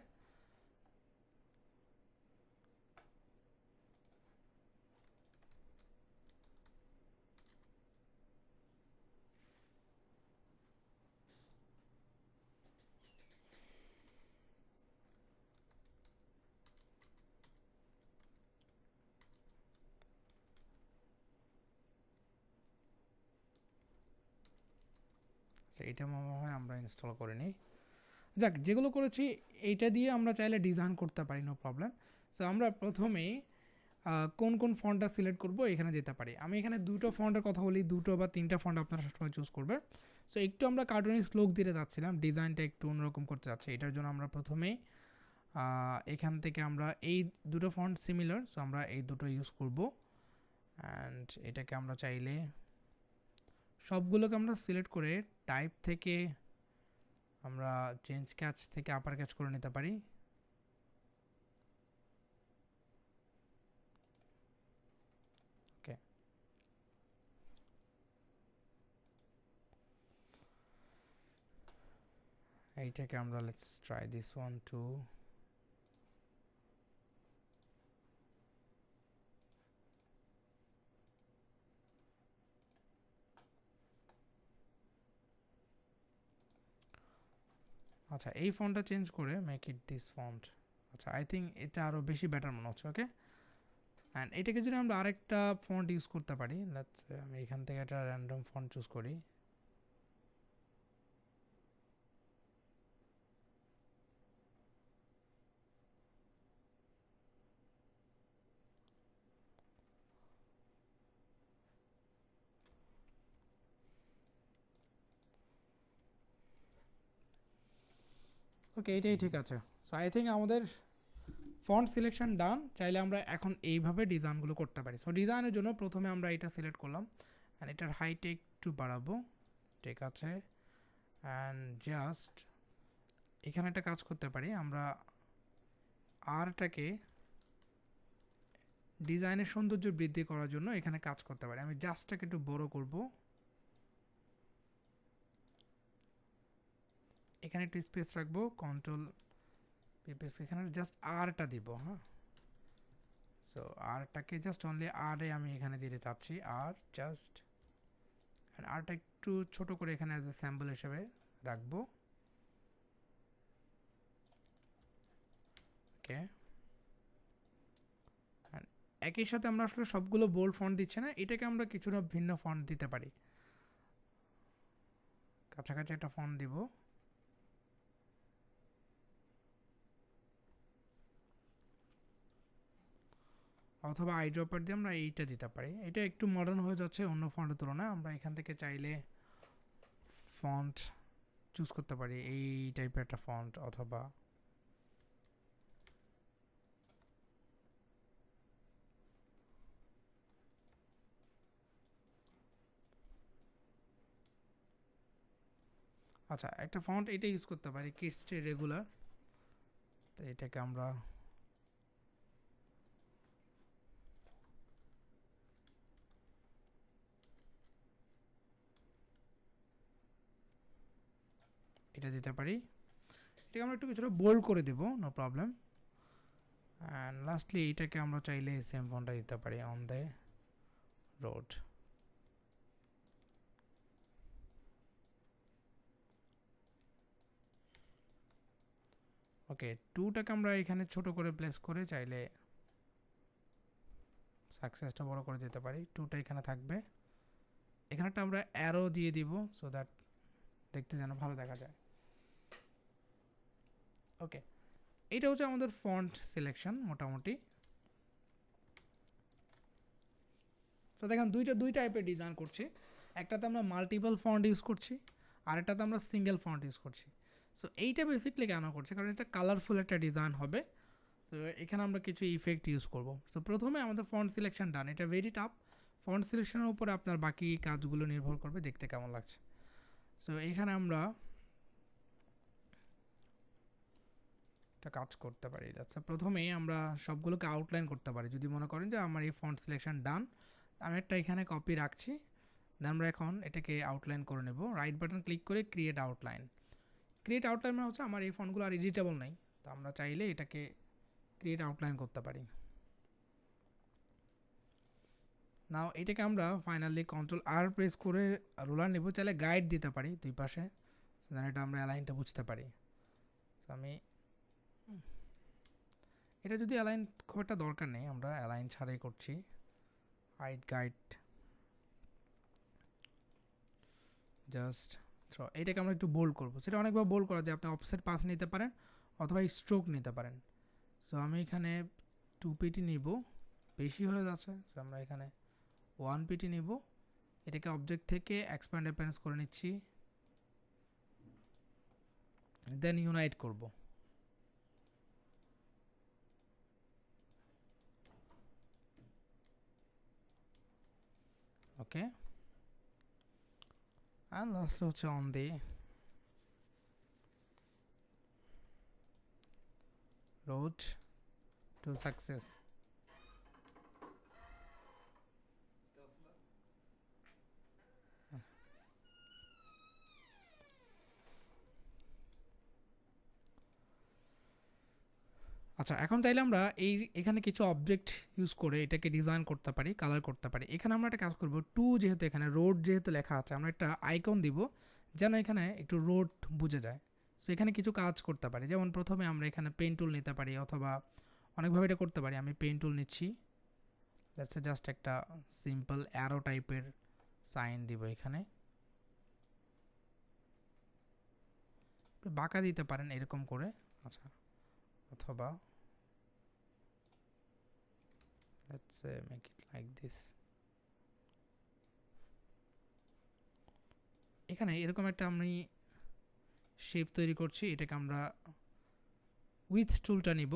এটা মনে হয় আমরা ইনস্টল করে নিই। যাক, যেগুলো করেছি এইটা দিয়ে আমরা চাইলে ডিজাইন করতে পারি, নো প্রবলেম। সো আমরা প্রথমেই কোন কোন ফন্টটা সিলেক্ট করব এখানে যেতে পারি। আমি এখানে দুটো ফন্টের কথা বলি, দুটো বা তিনটা ফন্ট আপনারা সবসময় চুজ করবেন। সো একটু আমরা কার্টুনিস্ট লুক দিতে যাচ্ছিলাম, ডিজাইনটা একটু অন্যরকম করতে যাচ্ছি। এটার জন্য আমরা প্রথমেই এখান থেকে আমরা এই দুটো ফন্ট সিমিলার, সো আমরা এই দুটো ইউজ করব। অ্যান্ড এটাকে আমরা চাইলে সবগুলোকে আমরা সিলেক্ট করে টাইপ থেকে আমরা চেঞ্জ ক্যাচ থেকে আপার ক্যাচ করে নিতে পারি। ওকে, এইটাকে আমরা let's try this one too. আচ্ছা, এই ফন্টটা চেঞ্জ করে মেক ইট দিস ফন্ট। আচ্ছা, আই থিঙ্ক এটা আরও বেশি বেটার মনে হচ্ছে। ওকে, অ্যান্ড এটাকে যদি আমরা আরেকটা ফন্ট ইউজ করতে পারি, লেটস আমি এখান থেকে একটা র্যান্ডম ফন্ট চুজ করি। ওকে, এটাই ঠিক আছে। সো আই থিঙ্ক আমাদের ফন্ট সিলেকশন ডান। চাইলে আমরা এখন এইভাবে ডিজাইনগুলো করতে পারি। সো ডিজাইনের জন্য প্রথমে আমরা এটা সিলেক্ট করলাম, অ্যান্ড এটার হাইটে একটু বাড়াবো, ঠিক আছে। অ্যান্ড জাস্ট এখানে একটা কাজ করতে পারি, আমরা আরটাকে ডিজাইনের সৌন্দর্য বৃদ্ধি করার জন্য এখানে কাজ করতে পারি। আমি জাস্টটাকে একটু বড় করব, এখানে একটু স্পেস রাখবো, কন্ট্রোল পিপেস, এখানে জাস্ট আরটা দিব। হ্যাঁ, সো আরটাকে জাস্ট অনলি আরে আমি এখানে দিতে চাচ্ছি, আর জাস্ট আরটা একটু ছোট করে এখানে অ্যাজ এ স্যাম্পল হিসেবে রাখবো। ওকে, একই সাথে আমরা আসলে সবগুলো বোল্ড ফন্ট দিচ্ছে না, এটাকে আমরা কিছুটা ভিন্ন ফন্ট দিতে পারি। কাছাকাছি একটা ফন্ট দিব, অথবা আইড্রপার দিয়ে আমরা এইটা দিতে পারি। এটা একটু মডার্ন হয়ে যাচ্ছে অন্য ফন্টের তুলনায়। আমরা এখান থেকে চাইলে ফন্ট চুজ করতে পারি, এই টাইপের একটা ফন্ট, অথবা আচ্ছা একটা ফন্ট এটা ইউজ করতে পারি, কিডস্টে রেগুলার। তো এটাকে আমরা এটা দিতে পারি, এটাকে আমরা একটু কিছুটা বোল্ড করে দেবো, নো প্রবলেম। অ্যান্ড লাস্টলি এইটাকে আমরা চাইলে সেম ফন্টটা দিতে পারি, অন দ্য রোড। ওকে, টুটাকে আমরা এখানে ছোট করে প্লেস করে চাইলে সাকসেসটা বড় করে দিতে পারি। টুটা এখানে থাকবে, এখানে একটা আমরা অ্যারো দিয়ে দিব সো দ্যাট দেখতে যেন ভালো দেখা যায়। ওকে, এটা হচ্ছে আমাদের ফন্ট সিলেকশন মোটামুটি। তো দেখেন দুই টাইপের ডিজাইন করছি, একটাতে আমরা মাল্টিপল ফন্ট ইউজ করছি, আর একটাতে আমরা সিঙ্গেল ফন্ট ইউজ করছি। সো এইটা বেসিকলি কেন করছি, কারণ এটা কালারফুল একটা ডিজাইন হবে। তো এখানে আমরা কিছু ইফেক্ট ইউজ করব। সো প্রথমে আমাদের ফন্ট সিলেকশন ডান, এটা ভেরি টাফ। ফন্ট সিলেকশনের উপরে আপনার বাকি কাজগুলো নির্ভর করবে দেখতে কেমন লাগছে। সো এখানে আমরা একটা কাজ করতে পারি, আচ্ছা প্রথমেই আমরা সবগুলোকে আউটলাইন করতে পারি। যদি মনে করেন যে আমার এই ফন্ট সিলেকশন ডান, আমি একটা এখানে কপি রাখছি, আমরা এখন এটাকে আউটলাইন করে নেব। রাইট বাটন ক্লিক করে ক্রিয়েট আউটলাইন। ক্রিয়েট আউটলাইন মানে হচ্ছে আমার এই ফন্টগুলো আর এডিটেবল নাই, তো আমরা চাইলে এটাকে ক্রিয়েট আউটলাইন করতে পারি। নাও এটাকে আমরা ফাইনালি কন্ট্রোল আর প্রেস করে রোলার নেব, চাইলে গাইড দিতে পারি দুই পাশে, যেন এটা আমরা অ্যালাইনটা বুঝতে পারি। তো আমি এটা যদি অ্যালাইন খুব একটা দরকার নেই, আমরা অ্যালাইন ছাড়াই করছি। হাইট গাইড জাস্ট থ্রো, এটাকে আমরা একটু বোল্ড করবো। সেটা অনেকভাবে বোল্ড করা যায়, আপনি অফসেট পাস নিতে পারেন অথবা স্ট্রোক নিতে পারেন। সো আমি এখানে 2 পিটি নিব, বেশি হয়ে যাচ্ছে, সো আমরা এখানে 1 পিটি নিব। এটাকে অবজেক্ট থেকে এক্সপ্যান্ড অ্যাপেন্স করে নিচ্ছি, দেন ইউনাইট করব। ওকে, অ্যান্ড লাস্ট হচ্ছে on the road to success. আচ্ছা এখন চাইলে আমরা এখানে কিছু অবজেক্ট ইউজ করে এটাকে ডিজাইন করতে পারি, কালার করতে পারি। এখানে আমরা একটা কাজ করব, টু যেহেতু এখানে রোড যেহেতু লেখা আছে, আমরা একটা আইকন দিব যেন এখানে একটু রোড বুঝে যায়। সো এখানে কিছু কাজ করতে পারি, যেমন প্রথমে আমরা এখানে পেন টুল নিতে পারি, অথবা অনেকভাবে এটা করতে পারি। আমি পেন টুল নিচ্ছি, জাস্ট একটা সিম্পল অ্যারো টাইপের সাইন দিব এখানে, বাঁকা দিতে পারেন এরকম করে। আচ্ছা, অথবা let's say make it like this। এখানে এরকম একটা আমি শেপ তৈরি করছি, এটাকে আমরা উইথ টুলটা নিব।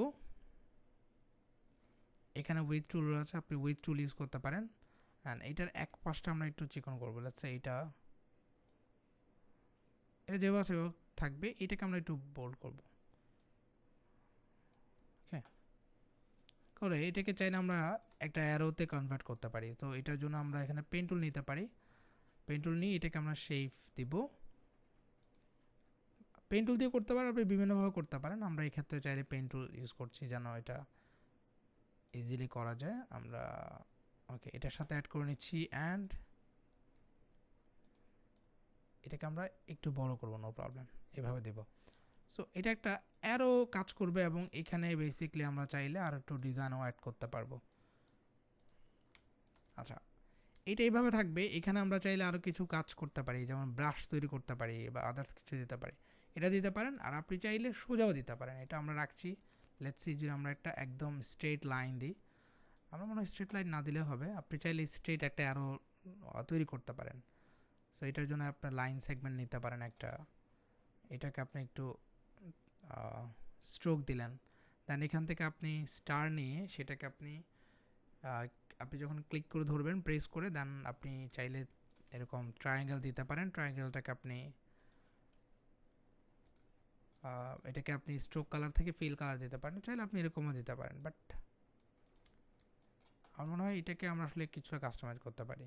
এখানে উইথ টুল আছে, আপনি উইথ টুল ইউজ করতে পারেন। অ্যান্ড এটার এক পাশটা আমরা একটু চিকন করবো, লেটস সে এটা এটা যেভাবে সেভাবে থাকবে, এটাকে আমরা একটু বোল্ড করব। ওকে, করে এটাকে চাইলে আমরা একটা অ্যারোতে কনভার্ট করতে পারি। তো এটার জন্য আমরা এখানে পেন টুল নিতে পারি। পেন টুল নিয়ে এটাকে আমরা শেপ দিব। পেন টুল দিয়ে করতে পারেন, আপনি বিভিন্নভাবে করতে পারেন। আমরা এই ক্ষেত্রে চাইলে পেন টুল ইউজ করছি যেন এটা ইজিলি করা যায়। আমরা ওকে এটার সাথে অ্যাড করে নিচ্ছি অ্যান্ড এটাকে আমরা একটু বড় করব, নো প্রবলেম, এভাবে দেব। সো এটা একটা অ্যারো কাজ করবে এবং এখানে বেসিক্যালি আমরা চাইলে আর একটু ডিজাইনও অ্যাড করতে পারবো। আচ্ছা, এটা এইভাবে থাকবে। এখানে আমরা চাইলে আরও কিছু কাজ করতে পারি, যেমন ব্রাশ তৈরি করতে পারি বা আদার্স কিছু দিতে পারি, এটা দিতে পারেন। আর আপনি চাইলে সোজাও দিতে পারেন, এটা আমরা রাখছি। লেটস সি যদি আমরা একটা একদম স্ট্রেট লাইন দিই, আমরা মনে হয় স্ট্রেট লাইন না দিলে হবে, আপনি চাইলে স্ট্রেট একটা আরও তৈরি করতে পারেন। সো এটার জন্য আপনার লাইন সেগমেন্ট নিতে পারেন একটা, এটাকে আপনি একটু স্ট্রোক দিলেন, দেন এখান থেকে আপনি স্টার নিয়ে সেটাকে আপনি আপনি যখন ক্লিক করে ধরবেন প্রেস করে, দেন আপনি চাইলে এরকম ট্রায়াঙ্গেল দিতে পারেন। ট্রায়াঙ্গেলটাকে আপনি এটাকে আপনি স্ট্রোক কালার থেকে ফিল কালার দিতে পারেন, চাইলে আপনি এরকমও দিতে পারেন। বাট আমার মনে হয় এটাকে আমরা আসলে কিছুটা কাস্টমাইজ করতে পারি।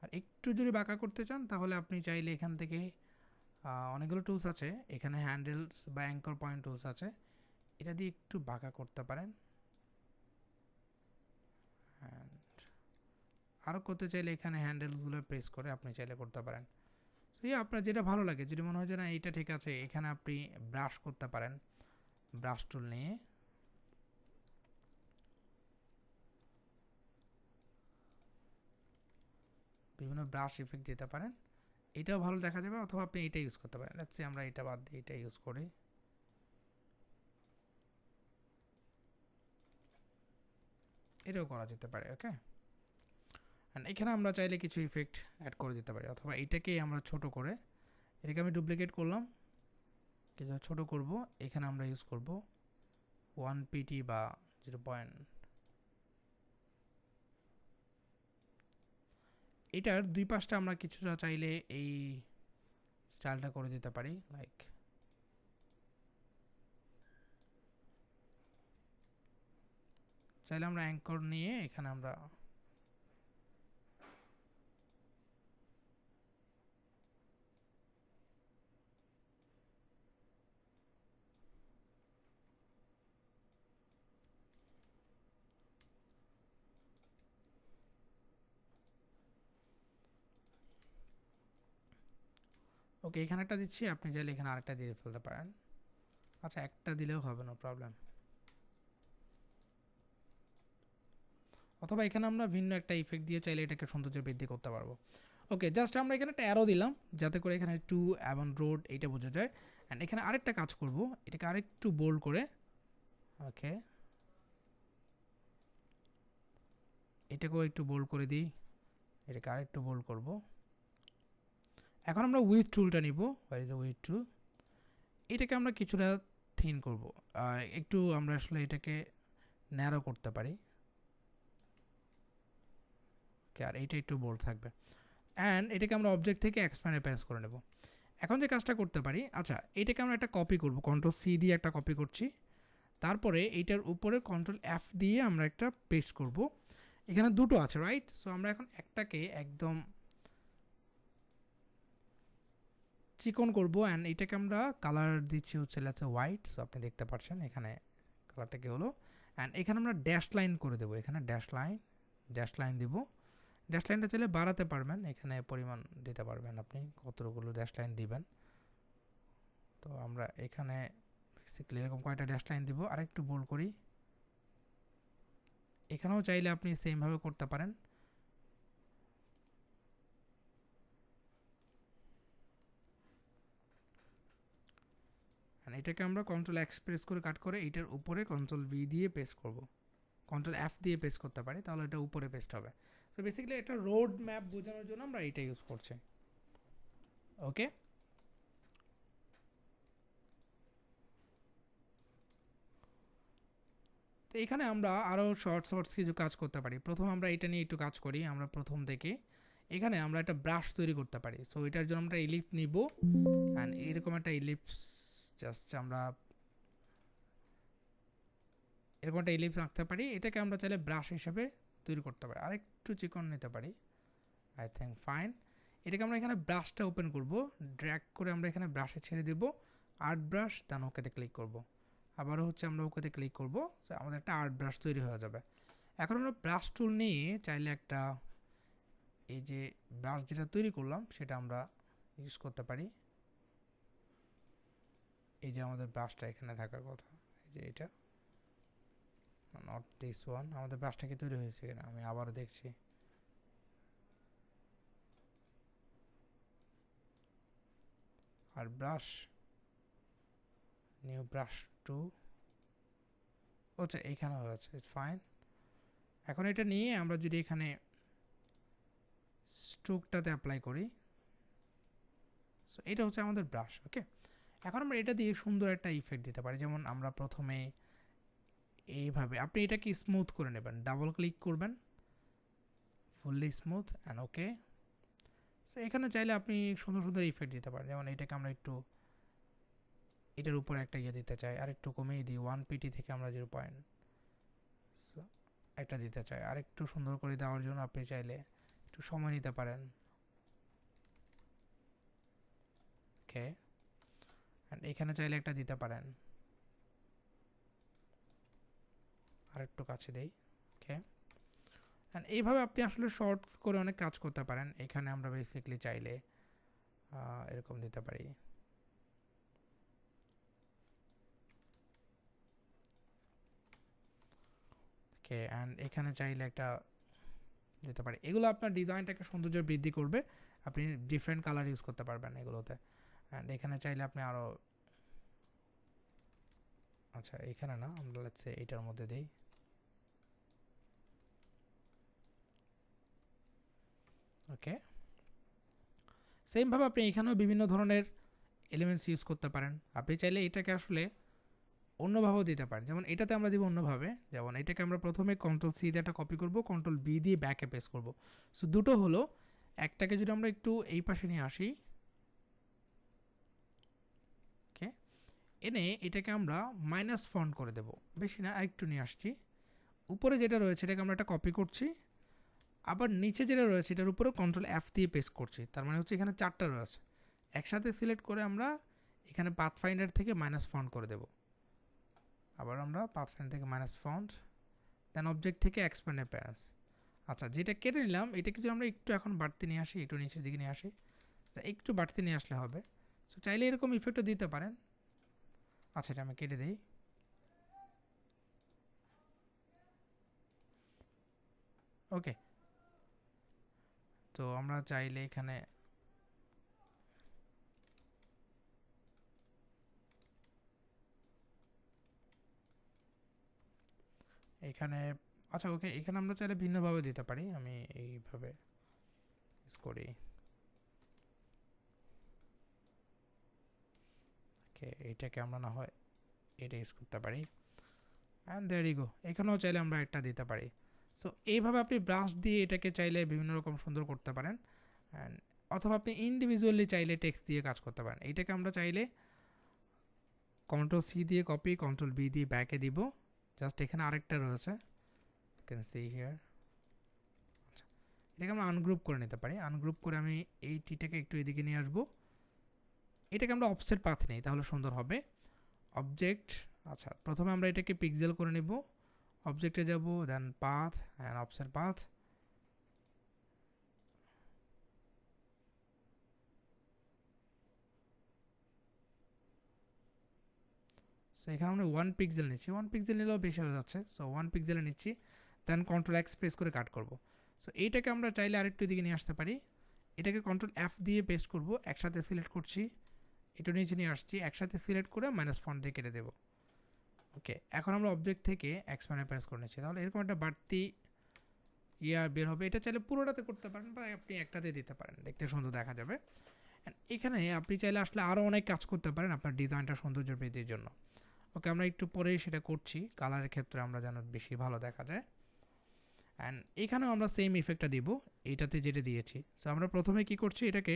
আর একটু যদি বাঁকা করতে চান তাহলে আপনি চাইলে এখান থেকে অনেকগুলো টুলস আছে, এখানে হ্যান্ডেলস বা অ্যাঙ্কর পয়েন্ট টুলস আছে, এটা দিয়ে একটু বাঁকা করতে পারেন। আরও করতে চাইলে এখানে হ্যান্ডেলসগুলো প্রেস করে আপনি চাইলে করতে পারেন। সো আপনার যেটা ভালো লাগে, যদি মনে হয় যে না এইটা ঠিক আছে, এখানে আপনি ব্রাশ করতে পারেন, ব্রাশ টুল নিয়ে বিভিন্ন ব্রাশ ইফেক্ট দিতে পারেন, এটাও ভালো দেখা যাবে। অথবা আপনি এটা ইউজ করতে পারেন। লেটস সে আমরা এটা বাদ দিয়ে এটা ইউজ করি। এটাও করা যেতে পারে। ওকে, অ্যান্ড এখানে আমরা চাইলে কিছু ইফেক্ট অ্যাড করে দিতে পারি, অথবা এটাকেই আমরা ছোট করে, এটাকে আমি ডুপ্লিকেট করলাম, কিছু ছোট করব, এখানে আমরা ইউজ করব 1 pt বা 0. এটার দুই পাশটা আমরা কিছুটা চাইলে এই স্টাইলটা করে দিতে পারি, লাইক চাইলে আমরা অ্যাঙ্কর নিয়ে এখানে আমরা ওকে এখানে একটা দিচ্ছি, আপনি চাইলে এখানে আরেকটা দিয়ে ফেলতে পারেন। আচ্ছা, একটা দিলেও হবে, নো প্রবলেম। অথবা এখানে আমরা ভিন্ন একটা ইফেক্ট দিয়ে চাইলে এটাকে সৌন্দর্য বৃদ্ধি করতে পারবো। ওকে, জাস্ট আমরা এখানে একটা অ্যারো দিলাম যাতে করে এখানে টু এবং রোড এইটা বোঝা যায়। অ্যান্ড এখানে আরেকটা কাজ করব, এটাকে আরেকটু বোল্ড করে, ওকে এটাকেও একটু বোল্ড করে দিই, এটাকে আরেকটু বোল্ড করব। এখন আমরা উইথ টুলটা নিব, ওয়ার ইজ দ্য উইথ টুল, এটাকে আমরা কিছুটা থিন করব, একটু আমরা আসলে এটাকে ন্যারো করতে পারি। ওকে, আর এইটা একটু বোল্ড থাকবে। অ্যান্ড এটাকে আমরা অবজেক্ট থেকে এক্সপ্যান্ডে প্যাস করে নেব। এখন যে কাজটা করতে পারি, আচ্ছা এটাকে আমরা একটা কপি করব, কন্ট্রোল সি দিয়ে একটা কপি করছি, তারপরে এইটার উপরে কন্ট্রোল এফ দিয়ে আমরা একটা পেস্ট করব। এখানে দুটো আছে, রাইট? সো আমরা এখন একটাকে একদম চিকন করব, অ্যান্ড এটাকে আমরা কালার দিচ্ছি হচ্ছে লেটস সে হোয়াইট। সো আপনি দেখতে পাচ্ছেন এখানে কালারটা কি হলো। অ্যান্ড এখানে আমরা ড্যাশ লাইন করে দেবো, এখানে ড্যাশ লাইন দিব। ড্যাশ লাইনটা চাইলে বাড়াতে পারবেন, এখানে পরিমাণ দিতে পারবেন আপনি কতগুলো ড্যাশ লাইন দিবেন। তো আমরা এখানে বেসিক্যালি এরকম কয়টা ড্যাশ লাইন দিব। আরেকটু বোল্ড করি, এখানেও চাইলে আপনি সেমভাবে করতে পারেন। এটাকে আমরা কন্ট্রোল এক্স প্রেস করে কাট করে এইটার উপরে কন্ট্রোল ভি দিয়ে পেস্ট করব, কন্ট্রোল এফ দিয়ে পেস্ট করতে পারি, তাহলে এটা উপরে পেস্ট হবে। সো বেসিক্যালি একটা রোড ম্যাপ বোঝানোর জন্য আমরা এইটা ইউজ করছি। ওকে, তো এখানে আমরা আরও শর্টস কিছু কাজ করতে পারি। প্রথম আমরা এটা নিয়ে একটু কাজ করি। আমরা প্রথম থেকে এখানে আমরা একটা ব্রাশ তৈরি করতে পারি। সো এটার জন্য আমরা ইলিপস নিব অ্যান্ড এরকম একটা ইলিপস জাস্ট আমরা এরকম একটা ইলিপস আঁকতে পারি। এটাকে আমরা চাইলে ব্রাশ হিসেবে তৈরি করতে পারি, আরেকটু চিকন নিতে পারি, আই থিঙ্ক ফাইন। এটাকে আমরা এখানে ব্রাশটা ওপেন করব, ড্র্যাগ করে আমরা এখানে ব্রাশে ছেড়ে দেব, আর্ট ব্রাশ, দেন ওকেতে ক্লিক করব। আবারও হচ্ছে আমরা ওকেতে ক্লিক করব, সো আমাদের একটা আর্ট ব্রাশ তৈরি হয়ে যাবে। এখন আমরা ব্রাশ টুল নিয়ে চাইলে একটা এই যে ব্রাশ যেটা তৈরি করলাম সেটা আমরা ইউজ করতে পারি। এই যে আমাদের ব্রাশটা এখানে থাকার কথা, এই যে এটা, নট দিস ওয়ান। আমাদের ব্রাশটা কি তৈরি হয়েছে কিনা আমি আবারও দেখছি। আর ব্রাশ, নিউ ব্রাশ টু, আচ্ছা এইখানে হয়েছে, ইটস ফাইন। এখন এটা নিয়ে আমরা যদি এখানে স্ট্রোকটাতে অ্যাপ্লাই করি, সো এটা হচ্ছে আমাদের ব্রাশ। ওকে, এখন আমরা এটা দিয়ে সুন্দর একটা ইফেক্ট দিতে পারি। যেমন আমরা প্রথমে এইভাবে, আপনি এটাকে স্মুথ করে নেবেন, ডাবল ক্লিক করবেন, fully smooth and okay. So এখানে চাইলে আপনি সুন্দর সুন্দর ইফেক্ট দিতে পারেন। যেমন এটাকে আমরা একটু এটার উপরে একটা ইয়ে দিতে চাই, আর একটু কমিয়ে দিই, 1pt থেকে আমরা 0. সো একটা দিতে চাই, আর একটু সুন্দর করে দেওয়ার জন্য আপনি চাইলে একটু সময় নিতে পারেন। ওকে, অ্যান্ড এখানে চাইলে একটা দিতে পারেন, আর একটু কাছে দেই। ওকে, অ্যান্ড এইভাবে আপনি আসলে শর্টস করে অনেক কাজ করতে পারেন। এখানে আমরা বেসিক্যালি চাইলে এরকম দিতে পারি। ওকে, অ্যান্ড এখানে চাইলে একটা দিতে পারি। এগুলো আপনার ডিজাইনটাকে সৌন্দর্য বৃদ্ধি করবে, আপনি ডিফারেন্ট কালার ইউজ করতে পারবেন এগুলোতে। অ্যান্ড এখানে চাইলে আপনি আরও, আচ্ছা এখানে না, আমরা লেটস সে এইটার মধ্যে দিই। ওকে, সেমভাবে আপনি এখানেও বিভিন্ন ধরনের এলিমেন্টস ইউজ করতে পারেন। আপনি চাইলে এটাকে আসলে অন্যভাবেও দিতে পারেন। যেমন এটাতে আমরা দিব অন্যভাবে, যেমন এটাকে আমরা প্রথমে কন্ট্রোল-C দিয়ে একটা কপি করব, কন্ট্রোল-B দিয়ে ব্যাকে পেস্ট করব। সো দুটো হলো, একটাকে যদি আমরা একটু এই পাশে নিয়ে আসি, ওকে, এনে এটাকে আমরা মাইনাস ফন্ট করে দেব, বেশি না, আরেকটু নিয়ে আসছি। উপরে যেটা রয়েছে এটাকে আমরা একটা কপি করছি, আবার নিচে যেটা রয়েছে এটার উপরে কন্ট্রোল-F দিয়ে পেস্ট করছি। তার মানে হচ্ছে এখানে 4টা রয়েছে, একসাথে সিলেক্ট করে আমরা এখানে পাথফাইন্ডার থেকে মাইনাস ফন্ট করে দেব। আবার আমরা পাথফাইন্ডার থেকে মাইনাস ফন্ট, দেন অবজেক্ট থেকে এক্সপ্যান্ড অ্যাপিয়ারেন্স। আচ্ছা, যেটা কেটে নিলাম এটাকে যদি আমরা একটু এখন বাড়তি নিয়ে আসি, একটু নিচের দিকে নিয়ে আসি, একটু বাড়তি নিয়ে আসলে হবে। সো চাইলে এরকম ইফেক্টও দিতে পারেন। আচ্ছা, এটা আমি কেটে দিই। ওকে, তো আমরা চাইলে এখানে আচ্ছা ওকে, এখানে আমরা চাইলে ভিন্নভাবে দিতে পারি। আমি এইভাবে ইউজ করি। ওকে, এইটাকে আমরা না হয় এটা ইউজ করতে পারি, অ্যান্ড দেয়ার ইউ গো। এখানেও চাইলে আমরা একটা দিতে পারি। সো এইভাবে আপনি ব্রাশ দিয়ে এটাকে চাইলে বিভিন্ন রকম সুন্দর করতে পারেন, অ্যান্ড অথবা আপনি ইন্ডিভিজুয়ালি চাইলে টেক্সট দিয়ে কাজ করতে পারেন। এইটাকে আমরা চাইলে কন্ট্রোল-C দিয়ে কপি, কন্ট্রোল-B দিয়ে ব্যাকে দিব। জাস্ট এখানে আরেকটা রয়েছে, ক্যান সি হিয়ার। আচ্ছা, এটাকে আমরা আনগ্রুপ করে নিতে পারি। আনগ্রুপ করে আমি এই টিটাকে একটু এদিকে নিয়ে আসবো। এটাকে আমরা অফসেট পাথ নেই, তাহলে সুন্দর হবে। অবজেক্ট, আচ্ছা প্রথমে আমরা এটাকে পিক্সেল করে নেব, অবজেক্টে যাব, then path and offset path. So এখানে আমরা 1 পিক্সেল নিচ্ছি, 1 পিক্সেল নিলেও বেশি হয়ে যাচ্ছে। সো 1 পিক্সেলে নিচ্ছি, দেন কন্ট্রোল-X প্রেস করে কাট করব। সো এইটাকে আমরা চাইলে আরেকটু দিকে নিয়ে আসতে পারি। এটাকে কন্ট্রোল-F দিয়ে পেস্ট করব, একসাথে সিলেক্ট করছি, একটু নিচে নিয়ে আসছি, একসাথে সিলেক্ট করে মাইনাস ফন্ট দিয়ে কেটে দেবো। ওকে, এখন আমরা অবজেক্ট থেকে এক্সপ্যান্ড প্রেস করে নিচ্ছি, তাহলে এরকম একটা বাড়তি ইয়ার বের হবে। এটা চাইলে পুরোটাতে করতে পারেন বা আপনি একটাতে দিতে পারেন, দেখতে সুন্দর দেখা যাবে। এখানে আপনি চাইলে আসলে আরও অনেক কাজ করতে পারেন আপনার ডিজাইনটা সৌন্দর্য বৃদ্ধির জন্য। ওকে, আমরা একটু পরেই সেটা করছি, কালারের ক্ষেত্রে আমরা যেন বেশি ভালো দেখা যায়। অ্যান্ড এখানেও আমরা সেম ইফেক্টটা দিব এইটাতে যেটা দিয়েছি। সো আমরা প্রথমে কি করছি, এটাকে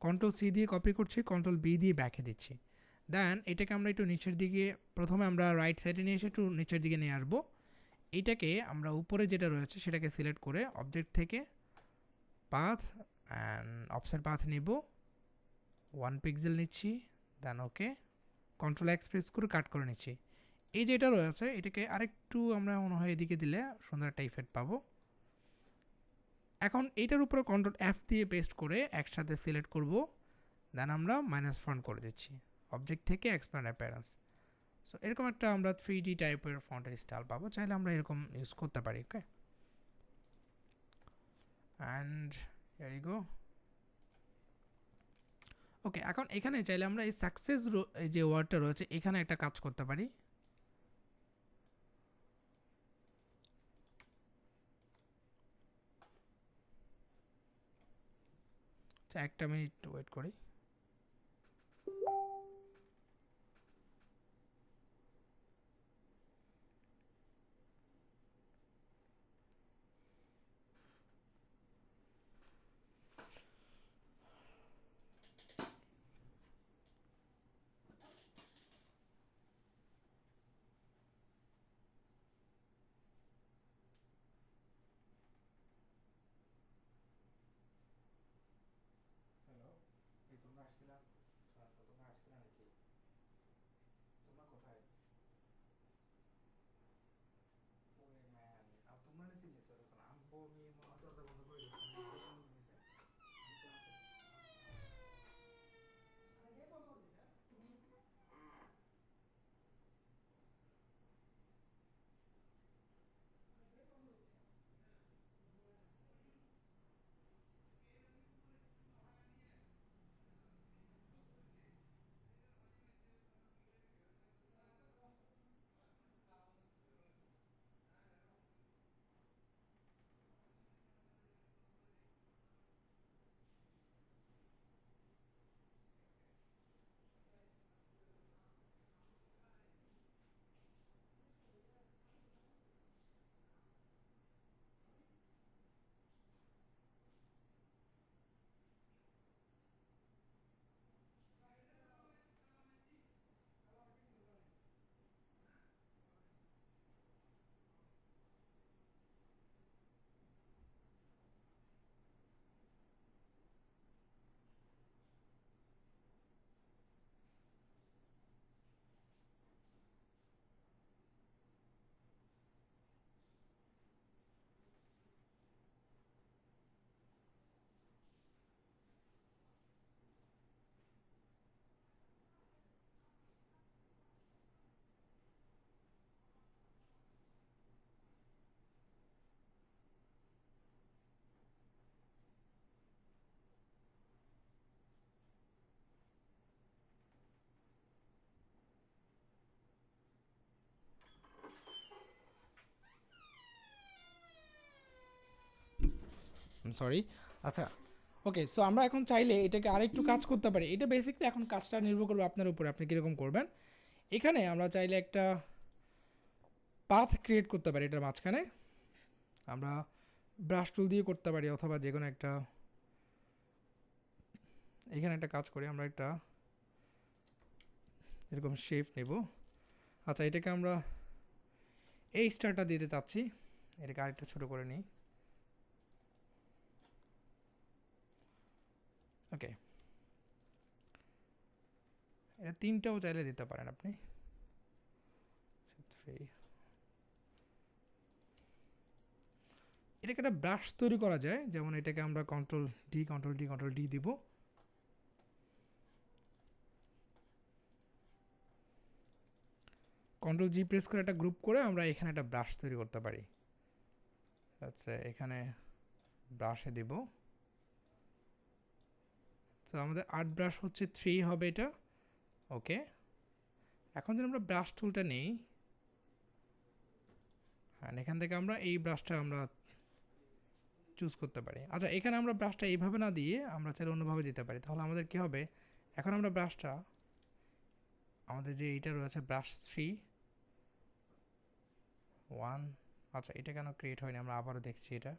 কন্ট্রোল সি দিয়ে কপি করছি, কন্ট্রোল বি দিয়ে ব্যাকে দিচ্ছি। দেন এটাকে আমরা একটু নিচের দিকে, প্রথমে আমরা রাইট সাইডে নিয়ে এসে একটু নিচের দিকে নিয়ে আসবো। এটাকে আমরা উপরে যেটা রয়েছে সেটাকে সিলেক্ট করে অবজেক্ট থেকে পাথ অ্যান্ড অফসেট পাথ নিব, 1 পিক্সেল নিচ্ছি, দেন ওকে, কন্ট্রোল এক্স প্রেস করে কাট করে নিচ্ছি। এই যেটা রয়েছে এটাকে আরেকটু আমরা মনে হয় এদিকে দিলে সুন্দর একটা ইফেক্ট পাবো। এখন এইটার উপরে কন্ট্রোল এফ দিয়ে পেস্ট করে একসাথে সিলেক্ট করব, দেন আমরা মাইনাস ফন্ট করে দিচ্ছি অবজেক্ট থেকে এক্সপ্যান্ড অ্যাপিয়ারেন্স। সো এরকম একটা আমরা 3D টাইপের ফন্টের স্টাইল পাবো, চাইলে আমরা এরকম ইউজ করতে পারি। ওকে, অ্যান্ড হিয়ার ইউ গো। ওকে, এখন এখানে চাইলে আমরা এই সাকসেস যে ওয়ার্ডটা রয়েছে এখানে একটা কাজ করতে পারি। একটা মিনিট ওয়েট করি। হ্যালো, তোমরা আসছিলা? তোমরা আসছিলা নাকি? তোমরা কোথায়? ওরে ম্যান, তোমরা নিছিলে স্যার, এখন আমবো আমি দরজা বন্ধ করে সরি। আচ্ছা, ওকে, সো আমরা এখন চাইলে এটাকে আরেকটু কাজ করতে পারি। এটা বেসিক্যালি এখন কাজটা নির্ভর করবে আপনার উপরে, আপনি কীরকম করবেন। এখানে আমরা চাইলে একটা পাথ ক্রিয়েট করতে পারি, এটার মাঝখানে আমরা ব্রাশ টুল দিয়ে করতে পারি, অথবা যে কোনো একটা, এখানে একটা কাজ করি, আমরা একটা এরকম শেপ নেব। আচ্ছা, এটাকে আমরা এই স্টারটা দিতে চাচ্ছি, এটাকে আরেকটু ছোটো করে নিই। ওকে, এটা 3টাও চাইলে দিতে পারেন আপনি। এটাকে একটা ব্রাশ তৈরি করা যায়, যেমন এটাকে আমরা কন্ট্রোল ডি দিব। কন্ট্রোল জি প্রেস করে একটা গ্রুপ করে আমরা এখানে একটা ব্রাশ তৈরি করতে পারি। আচ্ছা, এখানে ব্রাশে দিব। তো আমাদের আর্ট ব্রাশ হচ্ছে 3 হবে এটা। ওকে, এখন যদি আমরা ব্রাশ টুলটা নেই, হ্যাঁ, এখান থেকে আমরা এই ব্রাশটা আমরা চুজ করতে পারি। আচ্ছা, এখানে আমরা ব্রাশটা এইভাবে না দিয়ে আমরা চাইলে অন্যভাবে দিতে পারি। তাহলে আমাদের কি হবে, এখন আমরা ব্রাশটা, আমাদের যে এইটা রয়েছে ব্রাশ 3, 1, আচ্ছা এটা কেন ক্রিয়েট হয়নি আমরা আবারও দেখছি এটা।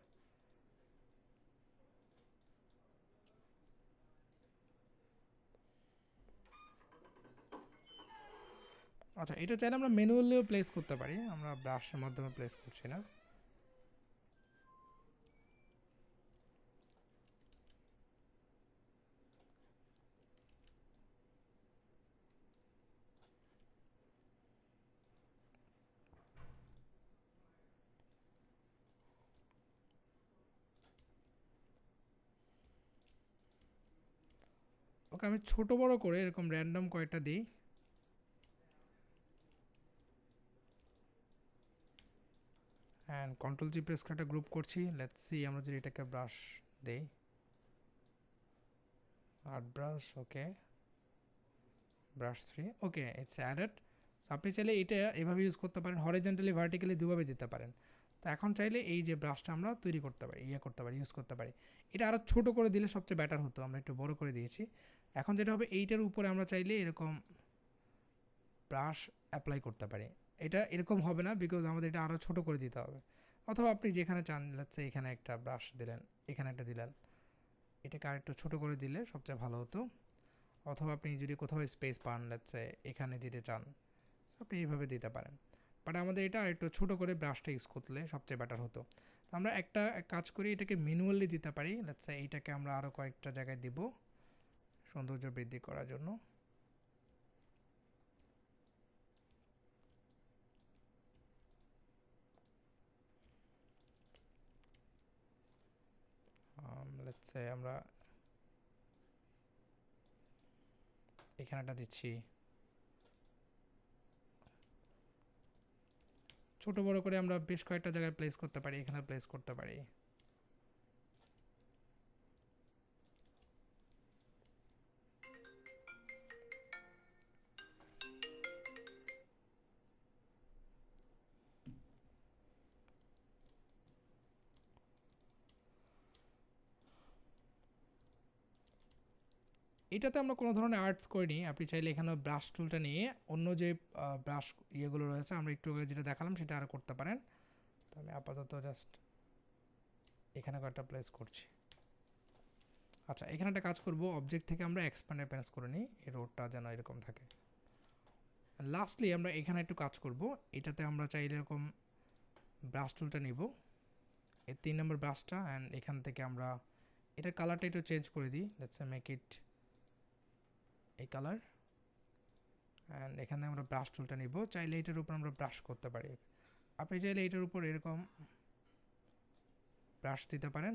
আচ্ছা এটা চাইলে আমরা ম্যানুয়ালিও প্লেস করতে পারি, আমরা ব্রাশের মাধ্যমে প্লেস করছি না। ওকে আমি ছোট বড় করে এরকম র্যান্ডম কয়েকটা দিই। অ্যান্ড কন্ট্রোল জি প্রেস করে একটা গ্রুপ করছি। লেটস সি আমরা যদি এটাকে ব্রাশ দেই, art brush, okay brush 3, okay it's added. So আপনি চাইলে এটা এভাবে ইউজ করতে পারেন, হরিজন্টালি ভার্টিক্যালি দুভাবে দিতে পারেন। তো এখন চাইলে এই যে ব্রাশটা আমরা তৈরি করতে পারি, করতে পারি, ইউজ করতে পারি। এটা আরও ছোটো করে দিলে সবচেয়ে বেটার হতো, আমরা একটু বড় করে দিয়েছি। এখন যেটা হবে এইটার উপরে আমরা চাইলে এরকম ব্রাশ অ্যাপ্লাই করতে পারি। এটা এরকম হবে না, বিকজ আমাদের এটা আরও ছোটো করে দিতে হবে। অথবা আপনি যেখানে চান, লাগছে এখানে একটা ব্রাশ দিলেন, এখানে একটা দিলেন, এটাকে আর একটু ছোটো করে দিলে সবচেয়ে ভালো হতো। অথবা আপনি যদি কোথাও স্পেস পান, লাগছে এখানে দিতে চান, আপনি এইভাবে দিতে পারেন। বাট আমাদের এটা আর একটু ছোটো করে ব্রাশটা ইউজ করলে সবচেয়ে বেটার হতো। তো আমরা একটা কাজ করি, এটাকে ম্যানুয়ালি দিতে পারি। লেটস সে এইটাকে আমরা আরও কয়েকটা জায়গায় দিব সৌন্দর্য বৃদ্ধি করার জন্য। লেটস সে আমরা এখানেটা দিচ্ছি, ছোট বড় করে আমরা বেশ কয়েকটা জায়গায় প্লেস করতে পারি, এখানে প্লেস করতে পারি। এটাতে আমরা কোনো ধরনের আর্টস করিনি, আপনি চাইলে এখানে ব্রাশ টুলটা নিয়ে অন্য যে ব্রাশ ইয়েগুলো রয়েছে আমরা একটু আগে যেটা দেখালাম সেটা আরও করতে পারেন। তো আমি আপাতত জাস্ট এখানে কয়েকটা প্লেস করছি। আচ্ছা এখানে একটা কাজ করব, অবজেক্ট থেকে আমরা এক্সপ্যান্ড অ্যাপেন্স করে নিই, এই রোডটা যেন এরকম থাকে। লাস্টলি আমরা এখানে একটু কাজ করব, এটাতে আমরা চাইলে এরকম ব্রাশ টুলটা নিব, এই 3 নম্বর ব্রাশটা, অ্যান্ড এখান থেকে আমরা এটার কালারটা একটু চেঞ্জ করে দিই। লেটস মেক ইট এই কালার। অ্যান্ড এখানে আমরা ব্রাশ টুলটা নিব, চাইলে এটার উপর আমরা ব্রাশ করতে পারি। আপনি চাইলে এটার উপর এরকম ব্রাশ দিতে পারেন,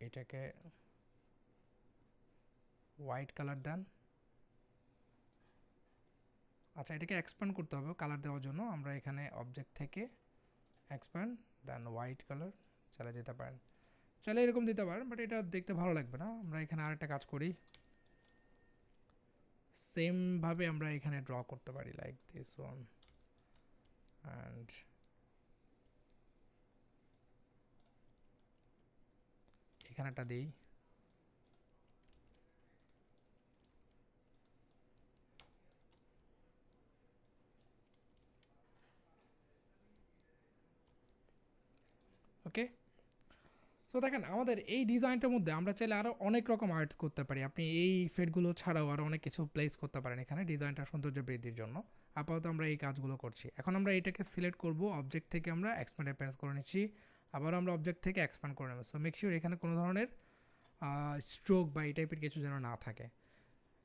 এটাকে হোয়াইট কালার দেন। আচ্ছা এটাকে এক্সপ্যান্ড করতে হবে কালার দেওয়ার জন্য, আমরা এখানে অবজেক্ট থেকে এক্সপ্যান্ড দেন হোয়াইট কালার চালিয়ে দিতে পারেন। চাইলে এরকম দিতে পারেন, বাট এটা দেখতে ভালো লাগবে না। আমরা এখানে আরেকটা কাজ করি, সেমভাবে আমরা এখানে ড্র করতে পারি, লাইক দিস ওয়ান, অ্যান্ড এখানেটা দিই। ওকে, সো দেখেন আমাদের এই ডিজাইনটার মধ্যে আমরা চাইলে আরও অনেক রকম আর্টস করতে পারি। আপনি এই ইফেক্টগুলো ছাড়াও আরও অনেক কিছু প্লেস করতে পারেন এখানে ডিজাইনটা সৌন্দর্য বৃদ্ধির জন্য। আপাতত আমরা এই কাজগুলো করছি। এখন আমরা এটাকে সিলেক্ট করব, অবজেক্ট থেকে আমরা এক্সপ্যান্ড অ্যাপেন্স করে নিচ্ছি, আবার আমরা অবজেক্ট থেকে এক্সপ্যান্ড করে নেব। সো মেক শিওর এখানে কোনো ধরনের স্ট্রোক বা এই টাইপের কিছু যেন না থাকে।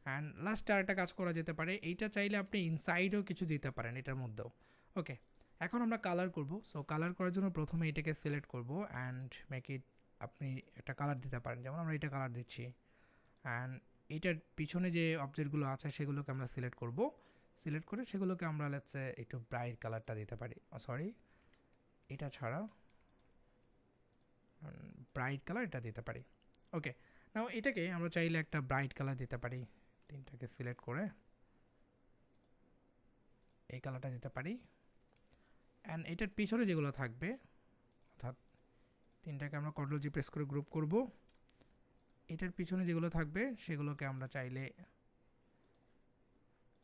অ্যান্ড লাস্টে আরেকটা কাজ করা যেতে পারে, এইটা চাইলে আপনি ইনসাইডেও কিছু দিতে পারেন এটার মধ্যেও। ওকে, এখন আমরা কালার করব। সো কালার করার জন্য প্রথমে এটাকে সিলেক্ট করব অ্যান্ড মেক ইট, আপনি একটা কালার দিতে পারেন, যেমন আমরা এটা কালার দিচ্ছি। অ্যান্ড এটার পিছনে যে অবজেক্টগুলো আছে সেগুলোকে আমরা সিলেক্ট করব, সিলেক্ট করে সেগুলোকে আমরা লেটসে একটু ব্রাইট কালারটা দিতে পারি, সরি এটা ছাড়া ব্রাইট কালার এটা দিতে পারি। ওকে, নাও এটাকে আমরা চাইলে একটা ব্রাইট কালার দিতে পারি, তিনটাকে সিলেক্ট করে এই কালারটা দিতে পারি। অ্যান্ড এটার পিছনে যেগুলো থাকবে, অর্থাৎ তিনটাকে আমরা কন্ট্রোল জি প্রেস করে গ্রুপ করব, এটার পিছনে যেগুলো থাকবে সেগুলোকে আমরা চাইলে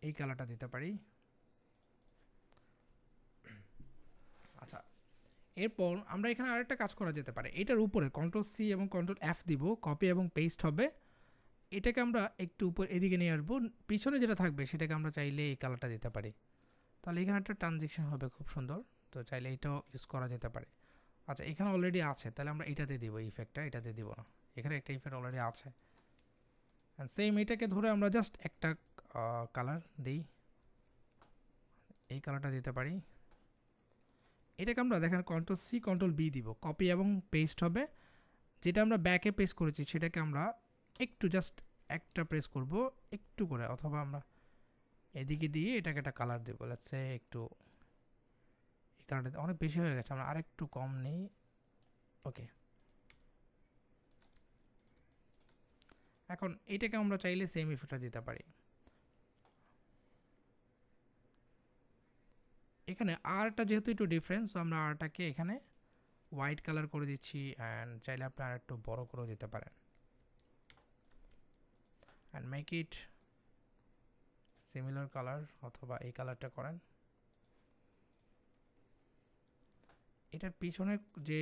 এই কালারটা দিতে পারি। আচ্ছা, এরপর আমরা এখানে আরেকটা কাজ করা যেতে পারে, এটার উপরে কন্ট্রোল সি এবং কন্ট্রোল এফ দিব, কপি এবং পেস্ট হবে। এটাকে আমরা একটু উপর এদিকে নিয়ে আসবো, পিছনে যেটা থাকবে সেটাকে আমরা চাইলে এই কালারটা দিতে পারি, তাহলে এখানে একটা ট্রানজেকশন হবে খুব সুন্দর। তো চাইলে এটাও ইউজ করা যেতে পারে। আচ্ছা, এখানে অলরেডি আছে, তাহলে আমরা এটাতে দিব ইফেক্টটা, এটাতে দিব না, এখানে একটা ইফেক্ট অলরেডি আছে। অ্যান্ড সেম এটাকে ধরে আমরা জাস্ট একটা কালার দিই, এই কালারটা দিতে পারি। এটাকে আমরা দেখেন কন্ট্রোল সি কন্ট্রোল বি দিব, কপি এবং পেস্ট হবে। যেটা আমরা ব্যাকে পেস্ট করেছি সেটাকে আমরা একটু জাস্ট একটা প্রেস করব একটু করে, অথবা আমরা এদিকে দিয়ে এটাকে একটা কালার দেবো, লেটস সে একটু, এই কালারটা অনেক বেশি হয়ে গেছে, আমরা আরেকটু কম নেই। ওকে, এখন এটাকে আমরা চাইলে সেম ইফেক্টটা দিতে পারি। এখানে আরটা যেহেতু একটু ডিফারেন্স, আমরা আরটাকে এখানে হোয়াইট কালার করে দিচ্ছি, অ্যান্ড চাইলে আপনি আর একটু বড় করেও দিতে পারেন, and make it similar colour, অথবা এই কালারটা করেন। এটার পিছনে যে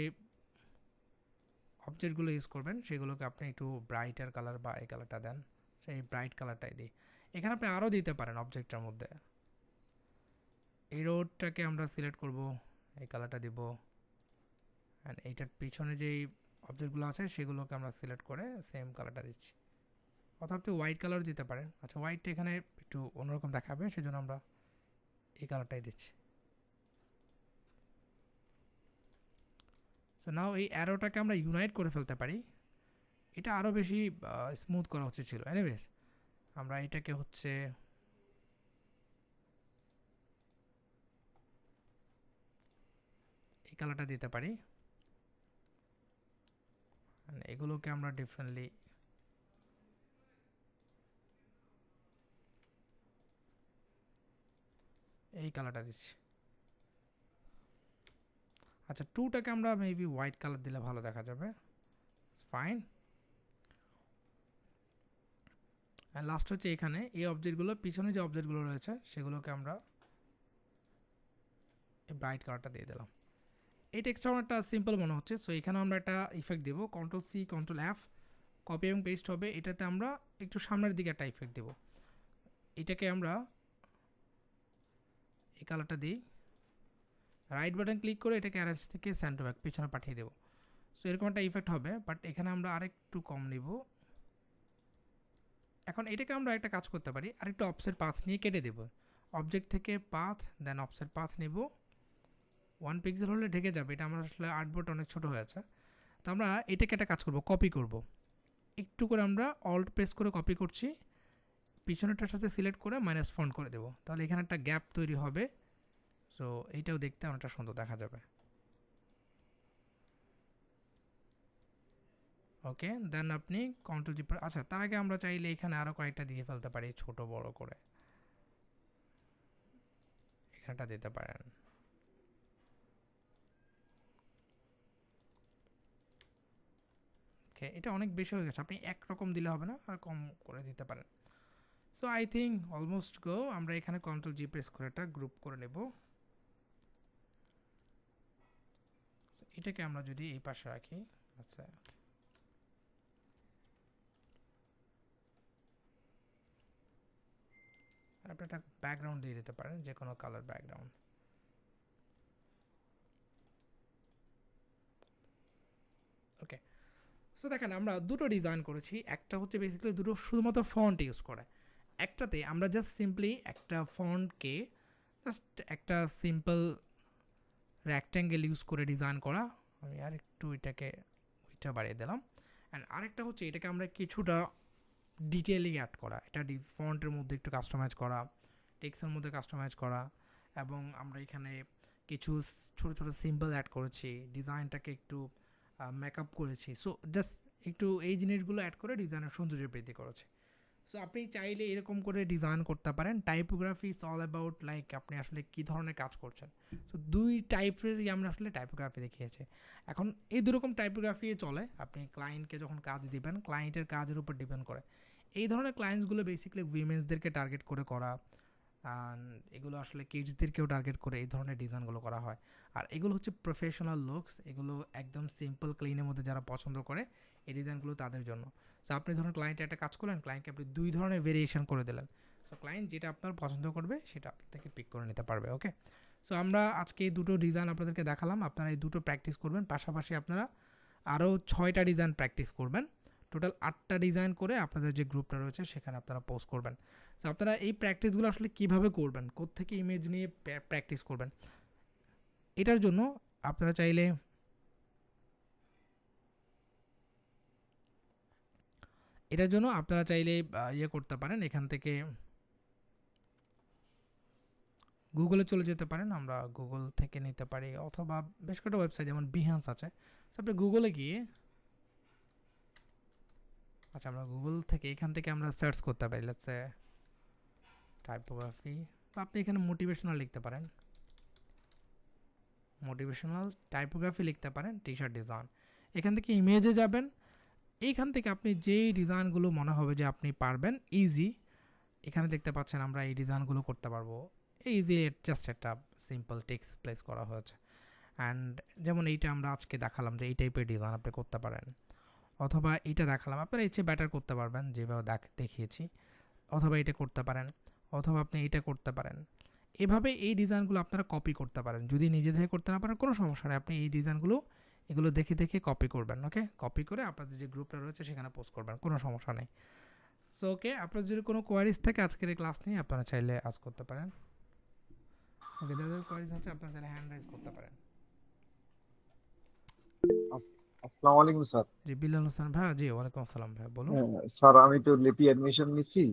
অবজেক্টগুলো ইউজ করবেন সেগুলোকে আপনি একটু ব্রাইটার কালার বা এই কালারটা দেন, সেই ব্রাইট কালারটাই দিই। এখানে আপনি আরও দিতে পারেন অবজেক্টটার মধ্যে। এই রোডটাকে আমরা সিলেক্ট করব, এই কালারটা দিব, অ্যান্ড এইটার পিছনে যেই অবজেক্টগুলো আছে সেগুলোকে আমরা সিলেক্ট করে সেম কালারটা দিচ্ছি, অথবা আপনি হোয়াইট কালার দিতে পারেন। আচ্ছা, হোয়াইটটা এখানে একটু অন্যরকম দেখাবে, সেজন্য আমরা এই কালারটাই দিচ্ছি। সো নাও এই অ্যারোটাকে আমরা ইউনাইট করে ফেলতে পারি, এটা আরও বেশি স্মুথ করা উচিত ছিল। এনিওয়েজ, আমরা এটাকে হচ্ছে এই কালারটা দিতে পারি, এগুলোকে আমরা ডিফারেন্টলি এই কালারটা দিচ্ছি। আচ্ছা, টুটাকে আমরা মেবি হোয়াইট কালার দিলে ভালো দেখা যাবে, ফাইন। আর লাস্ট হচ্ছে এখানে এই অবজেক্টগুলো, পিছনে যে অবজেক্টগুলো রয়েছে সেগুলোকে আমরা এই ব্রাইট কালারটা দিয়ে দিলাম। এই টেক্সটটা আমার একটা সিম্পল মনে হচ্ছে, সো এখানে আমরা একটা ইফেক্ট দেবো, control C control F, copy এবং পেস্ট হবে। এটাতে আমরা একটু সামনের দিকে একটা ইফেক্ট দেবো, এটাকে আমরা এই কালারটা দিই, রাইট বাটন ক্লিক করে এটাকে অ্যারেঞ্জ থেকে সেন্টার ব্যাক পিছনে পাঠিয়ে দেবো। সো এরকম একটা ইফেক্ট হবে, বাট এখানে আমরা আরেকটু কম নিব। এখন এটাকে আমরা একটা কাজ করতে পারি, আরেকটু অফসেট পাথ নিয়ে কেটে দেব, অবজেক্ট থেকে পাথ দেন অফসেট পাথ নেব, 1 পিক্সেল হলে ঢেকে যাবে, এটা আমরা আসলে আর্টবোর্ড অনেক ছোটো হয়েছে। তো আমরা এটাকে একটা কাজ করব, কপি করব, একটু করে আমরা অল্ট প্রেস করে কপি করছি, পিছনেরটার সাথে সিলেক্ট করে মাইনাস ফন্ট করে দেবো, তাহলে এখানে একটা গ্যাপ তৈরি হবে। সো এইটাও দেখতে অনেকটা সুন্দর দেখা যাবে। ওকে, দেন আপনি কন্ট্রোল জি, আচ্ছা তার আগে আমরা চাইলে এখানে আরও কয়েকটা দিয়ে ফেলতে পারি ছোট বড় করে, এখানটা দিতে পারেন। ওকে, এটা অনেক বেশি হয়ে গেছে, আপনি একরকম দিলে হবে না, আর কম করে দিতে পারেন। সো আই থিঙ্ক অলমোস্ট গো। আমরা এখানে কন্ট্রোল জি প্রেস করে একটা গ্রুপ করে নেব, এটাকে আমরা যদি এই পাশে রাখি, আচ্ছা আপনি একটা ব্যাকগ্রাউন্ড দিয়ে দিতে পারেন, যে কোনো কালার ব্যাকগ্রাউন্ড। ওকে, সো দেখেন আমরা দুটো ডিজাইন করেছি, একটা হচ্ছে বেসিক্যালি দুটো শুধুমাত্র ফন্ট ইউজ করে, একটাতে আমরা জাস্ট সিম্পলি একটা ফন্টকে জাস্ট একটা সিম্পল রেক্ট্যাঙ্গেল ইউজ করে ডিজাইন করা, আমি আর একটু এটাকে ওইটা বাড়িয়ে দিলাম। অ্যান্ড আরেকটা হচ্ছে এটাকে আমরা কিছুটা ডিটেলিং অ্যাড করা, এটা ফন্টের মধ্যে একটু কাস্টমাইজ করা, টেক্সটের মধ্যে কাস্টমাইজ করা, এবং আমরা এখানে কিছু ছোটো ছোটো সিম্বল অ্যাড করেছি, ডিজাইনটাকে একটু মেকআপ করেছি। সো জাস্ট একটু এই জিনিসগুলো অ্যাড করে ডিজাইনের সৌন্দর্য বৃদ্ধি করেছে। সো আপনি চাইলে এরকম করে ডিজাইন করতে পারেন। Typography is all about like আপনি আসলে কী ধরনের কাজ করছেন। সো দুই টাইপেরই আমরা আসলে টাইপোগ্রাফি দেখিয়েছি। এখন এই দুরকম টাইপোগ্রাফি চলে, আপনি ক্লায়েন্টকে যখন কাজ দিবেন ক্লায়েন্টের কাজের উপর ডিপেন্ড করে। এই ধরনের ক্লায়েন্টসগুলো বেসিক্যালি উইমেন্সদেরকে টার্গেট করে করা, এগুলো আসলে কিডসদেরকেও টার্গেট করে এই ধরনের ডিজাইনগুলো করা হয়। আর এগুলো হচ্ছে প্রফেশনাল লুকস, এগুলো একদম সিম্পল ক্লিনের মধ্যে যারা পছন্দ করে এই ডিজাইনগুলো তাদের জন্য। সো আপনি ধরুন ক্লায়েন্টে একটা কাজ করলেন, ক্লায়েন্টকে আপনি 2 ধরনের ভেরিয়েশন করে দিলেন। সো ক্লায়েন্ট যেটা আপনার পছন্দ করবে সেটা আপনার থেকে পিক করে নিতে পারবে। ওকে, সো আমরা আজকে এই দুটো ডিজাইন আপনাদেরকে দেখালাম, আপনারা এই দুটো প্র্যাকটিস করবেন, পাশাপাশি আপনারা আরও 6টা ডিজাইন প্র্যাকটিস করবেন। টোটাল 8টা ডিজাইন করে আপনাদের যে গ্রুপটা রয়েছে সেখানে আপনারা পোস্ট করবেন। তো আপনারা এই প্র্যাকটিসগুলো আসলে কীভাবে করবেন, কোত্থেকে ইমেজ নিয়ে প্র্যাকটিস করবেন, এটার জন্য আপনারা চাইলে ইয়ে করতে পারেন, এখান থেকে গুগলে চলে যেতে পারেন, আমরা গুগল থেকে নিতে পারি, অথবা বেশ কয়েকটা ওয়েবসাইট যেমন বিহান্স আছে। সো আপনি গুগলে গিয়ে আমরা গুগল থেকে এখান থেকে আমরা সার্চ করতে পারি লেটস সে টাইপোগ্রাফি, বা আপনি এখানে মোটিভেশনাল লিখতে পারেন, মোটিভেশনাল টাইপোগ্রাফি লিখতে পারেন, টি শার্ট ডিজাইন। এখান থেকে ইমেজে যাবেন, এইখান থেকে আপনি যেই ডিজাইনগুলো মনে হবে যে আপনি পারবেন ইজি, এখানে দেখতে পাচ্ছেন আমরা এই ডিজাইনগুলো করতে পারবো ইজি, জাস্ট একটা সিম্পল টেক্সট প্লেস করা হয়েছে। অ্যান্ড যেমন এইটা আমরা আজকে দেখালাম যে এই টাইপের ডিজাইন আপনি করতে পারেন, অথবা এইটা দেখালাম, আপনারা এর চেয়ে বেটার করতে পারবেন যেভাবে দেখিয়েছি, অথবা এটা করতে পারেন, অথবা আপনি এটা করতে পারেন। এভাবে এই ডিজাইনগুলো আপনারা কপি করতে পারেন, যদি নিজে থেকে করতে না পারেন কোনো সমস্যা নেই, আপনি এই ডিজাইনগুলো এগুলো দেখে দেখে কপি করবেন। ওকে, কপি করে আপনাদের যে গ্রুপটা রয়েছে সেখানে পোস্ট করবেন, কোনো সমস্যা নেই। সো ওকে, আপনার যদি কোনো কোয়ারিজ থাকে আজকের এই ক্লাস নিয়ে আপনারা চাইলে আজ করতে পারেন। ওকে, যাদের কোয়ারিজ আছে আপনারা চাইলে হ্যান্ড রাইজ করতে পারেন। আসসালামু আলাইকুম স্যার। জি বিলাল হোসেন ভাই, জি ওয়ালাইকুম আসসালাম ভাই, বলুন। স্যার আমি তো লেপি অ্যাডমিশন নিচ্ছি,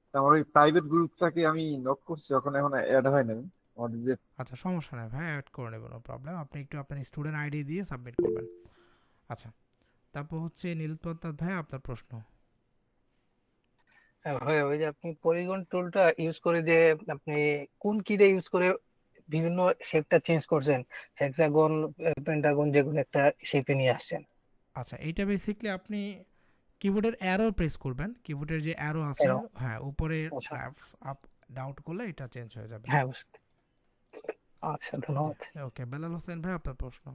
তা আমার ওই প্রাইভেট গ্রুপটাকে আমি নক করছি, এখন এখন অ্যাড হয় নাই আমাদের যে। আচ্ছা, সমস্যা নেই ভাই, অ্যাড করে নেবেন, নো প্রবলেম। আপনি একটু আপনার স্টুডেন্ট আইডি দিয়ে সাবমিট করবেন। আচ্ছা, তারপর হচ্ছে নীলপ্রতাপ ভাই, আপনার প্রশ্ন। হ্যাঁ ভাই, ওই যে আপনি পলিগন টুলটা ইউজ করে যে আপনি কোন কিটা ইউজ করে বিভিন্ন শেপটা চেঞ্জ করছেন, হেক্সাগন, পেন্টাগন, যে কোনো একটা শেপে নিয়ে আসছেন। আচ্ছা, এইটা বেসিক্যালি আপনি কিবোর্ডের অ্যারো প্রেস করবেন, কিবোর্ডের যে অ্যারো আছে, এরো। হ্যাঁ উপরে আচ্ছা। আপ ডাউন করলে এটা চেঞ্জ হয়ে যাবে। হ্যাঁ, বুঝতে। আচ্ছা, জি, ধন্যবাদ। ওকে, বেলাল হোসেন ভাই, আপনার প্রশ্ন।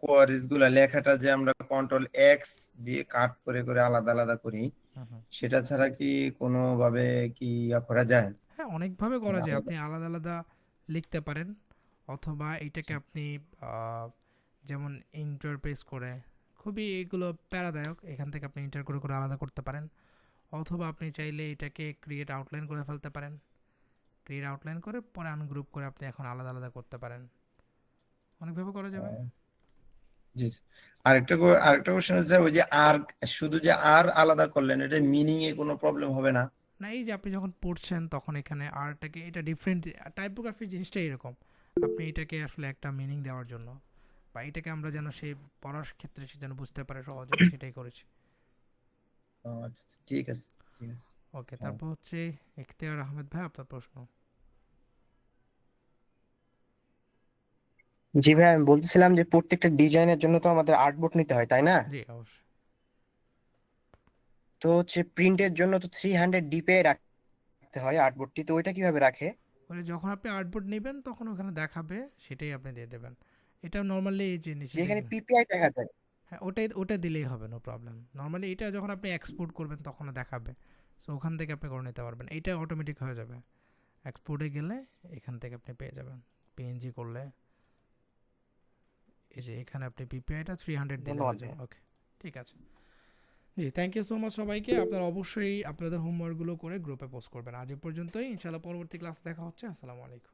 কোয়ারিজ গুলা লেখাটা যে আমরা কন্ট্রোল এক্স দিয়ে কাট করে করে আলাদা আলাদা করি, হুম হুম, সেটা ছাড়া কি কোনোভাবে কি করা যায়? হ্যাঁ অনেকভাবে করা যায়, আপনি আলাদা আলাদা লিখতে পারেন, অথবা এইটাকে আপনি যেমন ইন্টার প্রেস করে, খুবই এগুলো প্যারাদায়ক, এখান থেকে আপনি ইন্টার করে করে আলাদা করতে পারেন, অথবা আপনি চাইলে এটাকে ক্রিয়েট আউটলাইন করে ফেলতে পারেন, ক্রিয়েট আউটলাইন করে পরে আনগ্রুপ করে আপনি এখন আলাদা আলাদা করতে পারেন, অনেকভাবে করা যাবে। জি স্যার। আরেকটা কোশ্চেন হচ্ছে, ওই যে আর, শুধু যে আর আলাদা করলেন, এটা মিনিং এ কোনো প্রবলেম হবে না? না, এই যে আপনি যখন পড়ছেন তখন এখানে আরটাকে, এটা ডিফারেন্ট টাইপোগ্রাফি জিনিসটা এরকম, আপনি এটাকে আসলে একটা মিনিং দেওয়ার জন্য, বা এটাকে আমরা যেন সে পড়ার ক্ষেত্রে সে যেন বুঝতে পারে সহজে, সেটাই করেছি। আচ্ছা, ঠিক আছে, ঠিক আছে। ওকে, হ্যাঁ। তারপর হচ্ছে ইখতিয়ার আহমেদ ভাই, আপনার প্রশ্ন। জি ভাই, আমি বলতেছিলাম যে প্রত্যেকটা ডিজাইনের জন্য তো আমাদের আর্টবোর্ড নিতে হয়, তাই না? জি অবশ্যই। তো হচ্ছে প্রিন্টের জন্য তো 300 ডিপি রাখতে হয় আর্টবোর্ডটি, তো ওইটা কিভাবে রাখে? ওটা যখন আপনি আর্টবোর্ড নেবেন তখন ওখানে দেখাবে, সেটাই আপনি দিয়ে দেবেন। এটা নর্মালি এই যে নিচে যেখানে দেখবেন, পিপিআই দেখা যায়। হ্যাঁ ওটা দিলেই হবে, নো প্রবলেম। নর্মালি এটা যখন আপনি এক্সপোর্ট করবেন তখন দেখাবে, সো ওখান থেকে আপনি করে নিতে পারবেন, এইটা অটোমেটিক হয়ে যাবে। এক্সপোর্টে গেলে এখান থেকে আপনি পেয়ে যাবেন, পিএনজি করলে এই যে এখানে আপনি পিপিআইটা 300 দিলে হয়ে ধন্যবাদ যাবে। ভাই। ওকে, ঠিক আছে। জি, থ্যাংক ইউ সো মাচ সবাইকে, আপনারা অবশ্যই আপনাদের হোমওয়ার্কগুলো করে গ্রুপে পোস্ট করবেন। আজ এ পর্যন্তই, ইনশাআল্লাহ পরবর্তী ক্লাস দেখা হচ্ছে। আসসালামু আলাইকুম।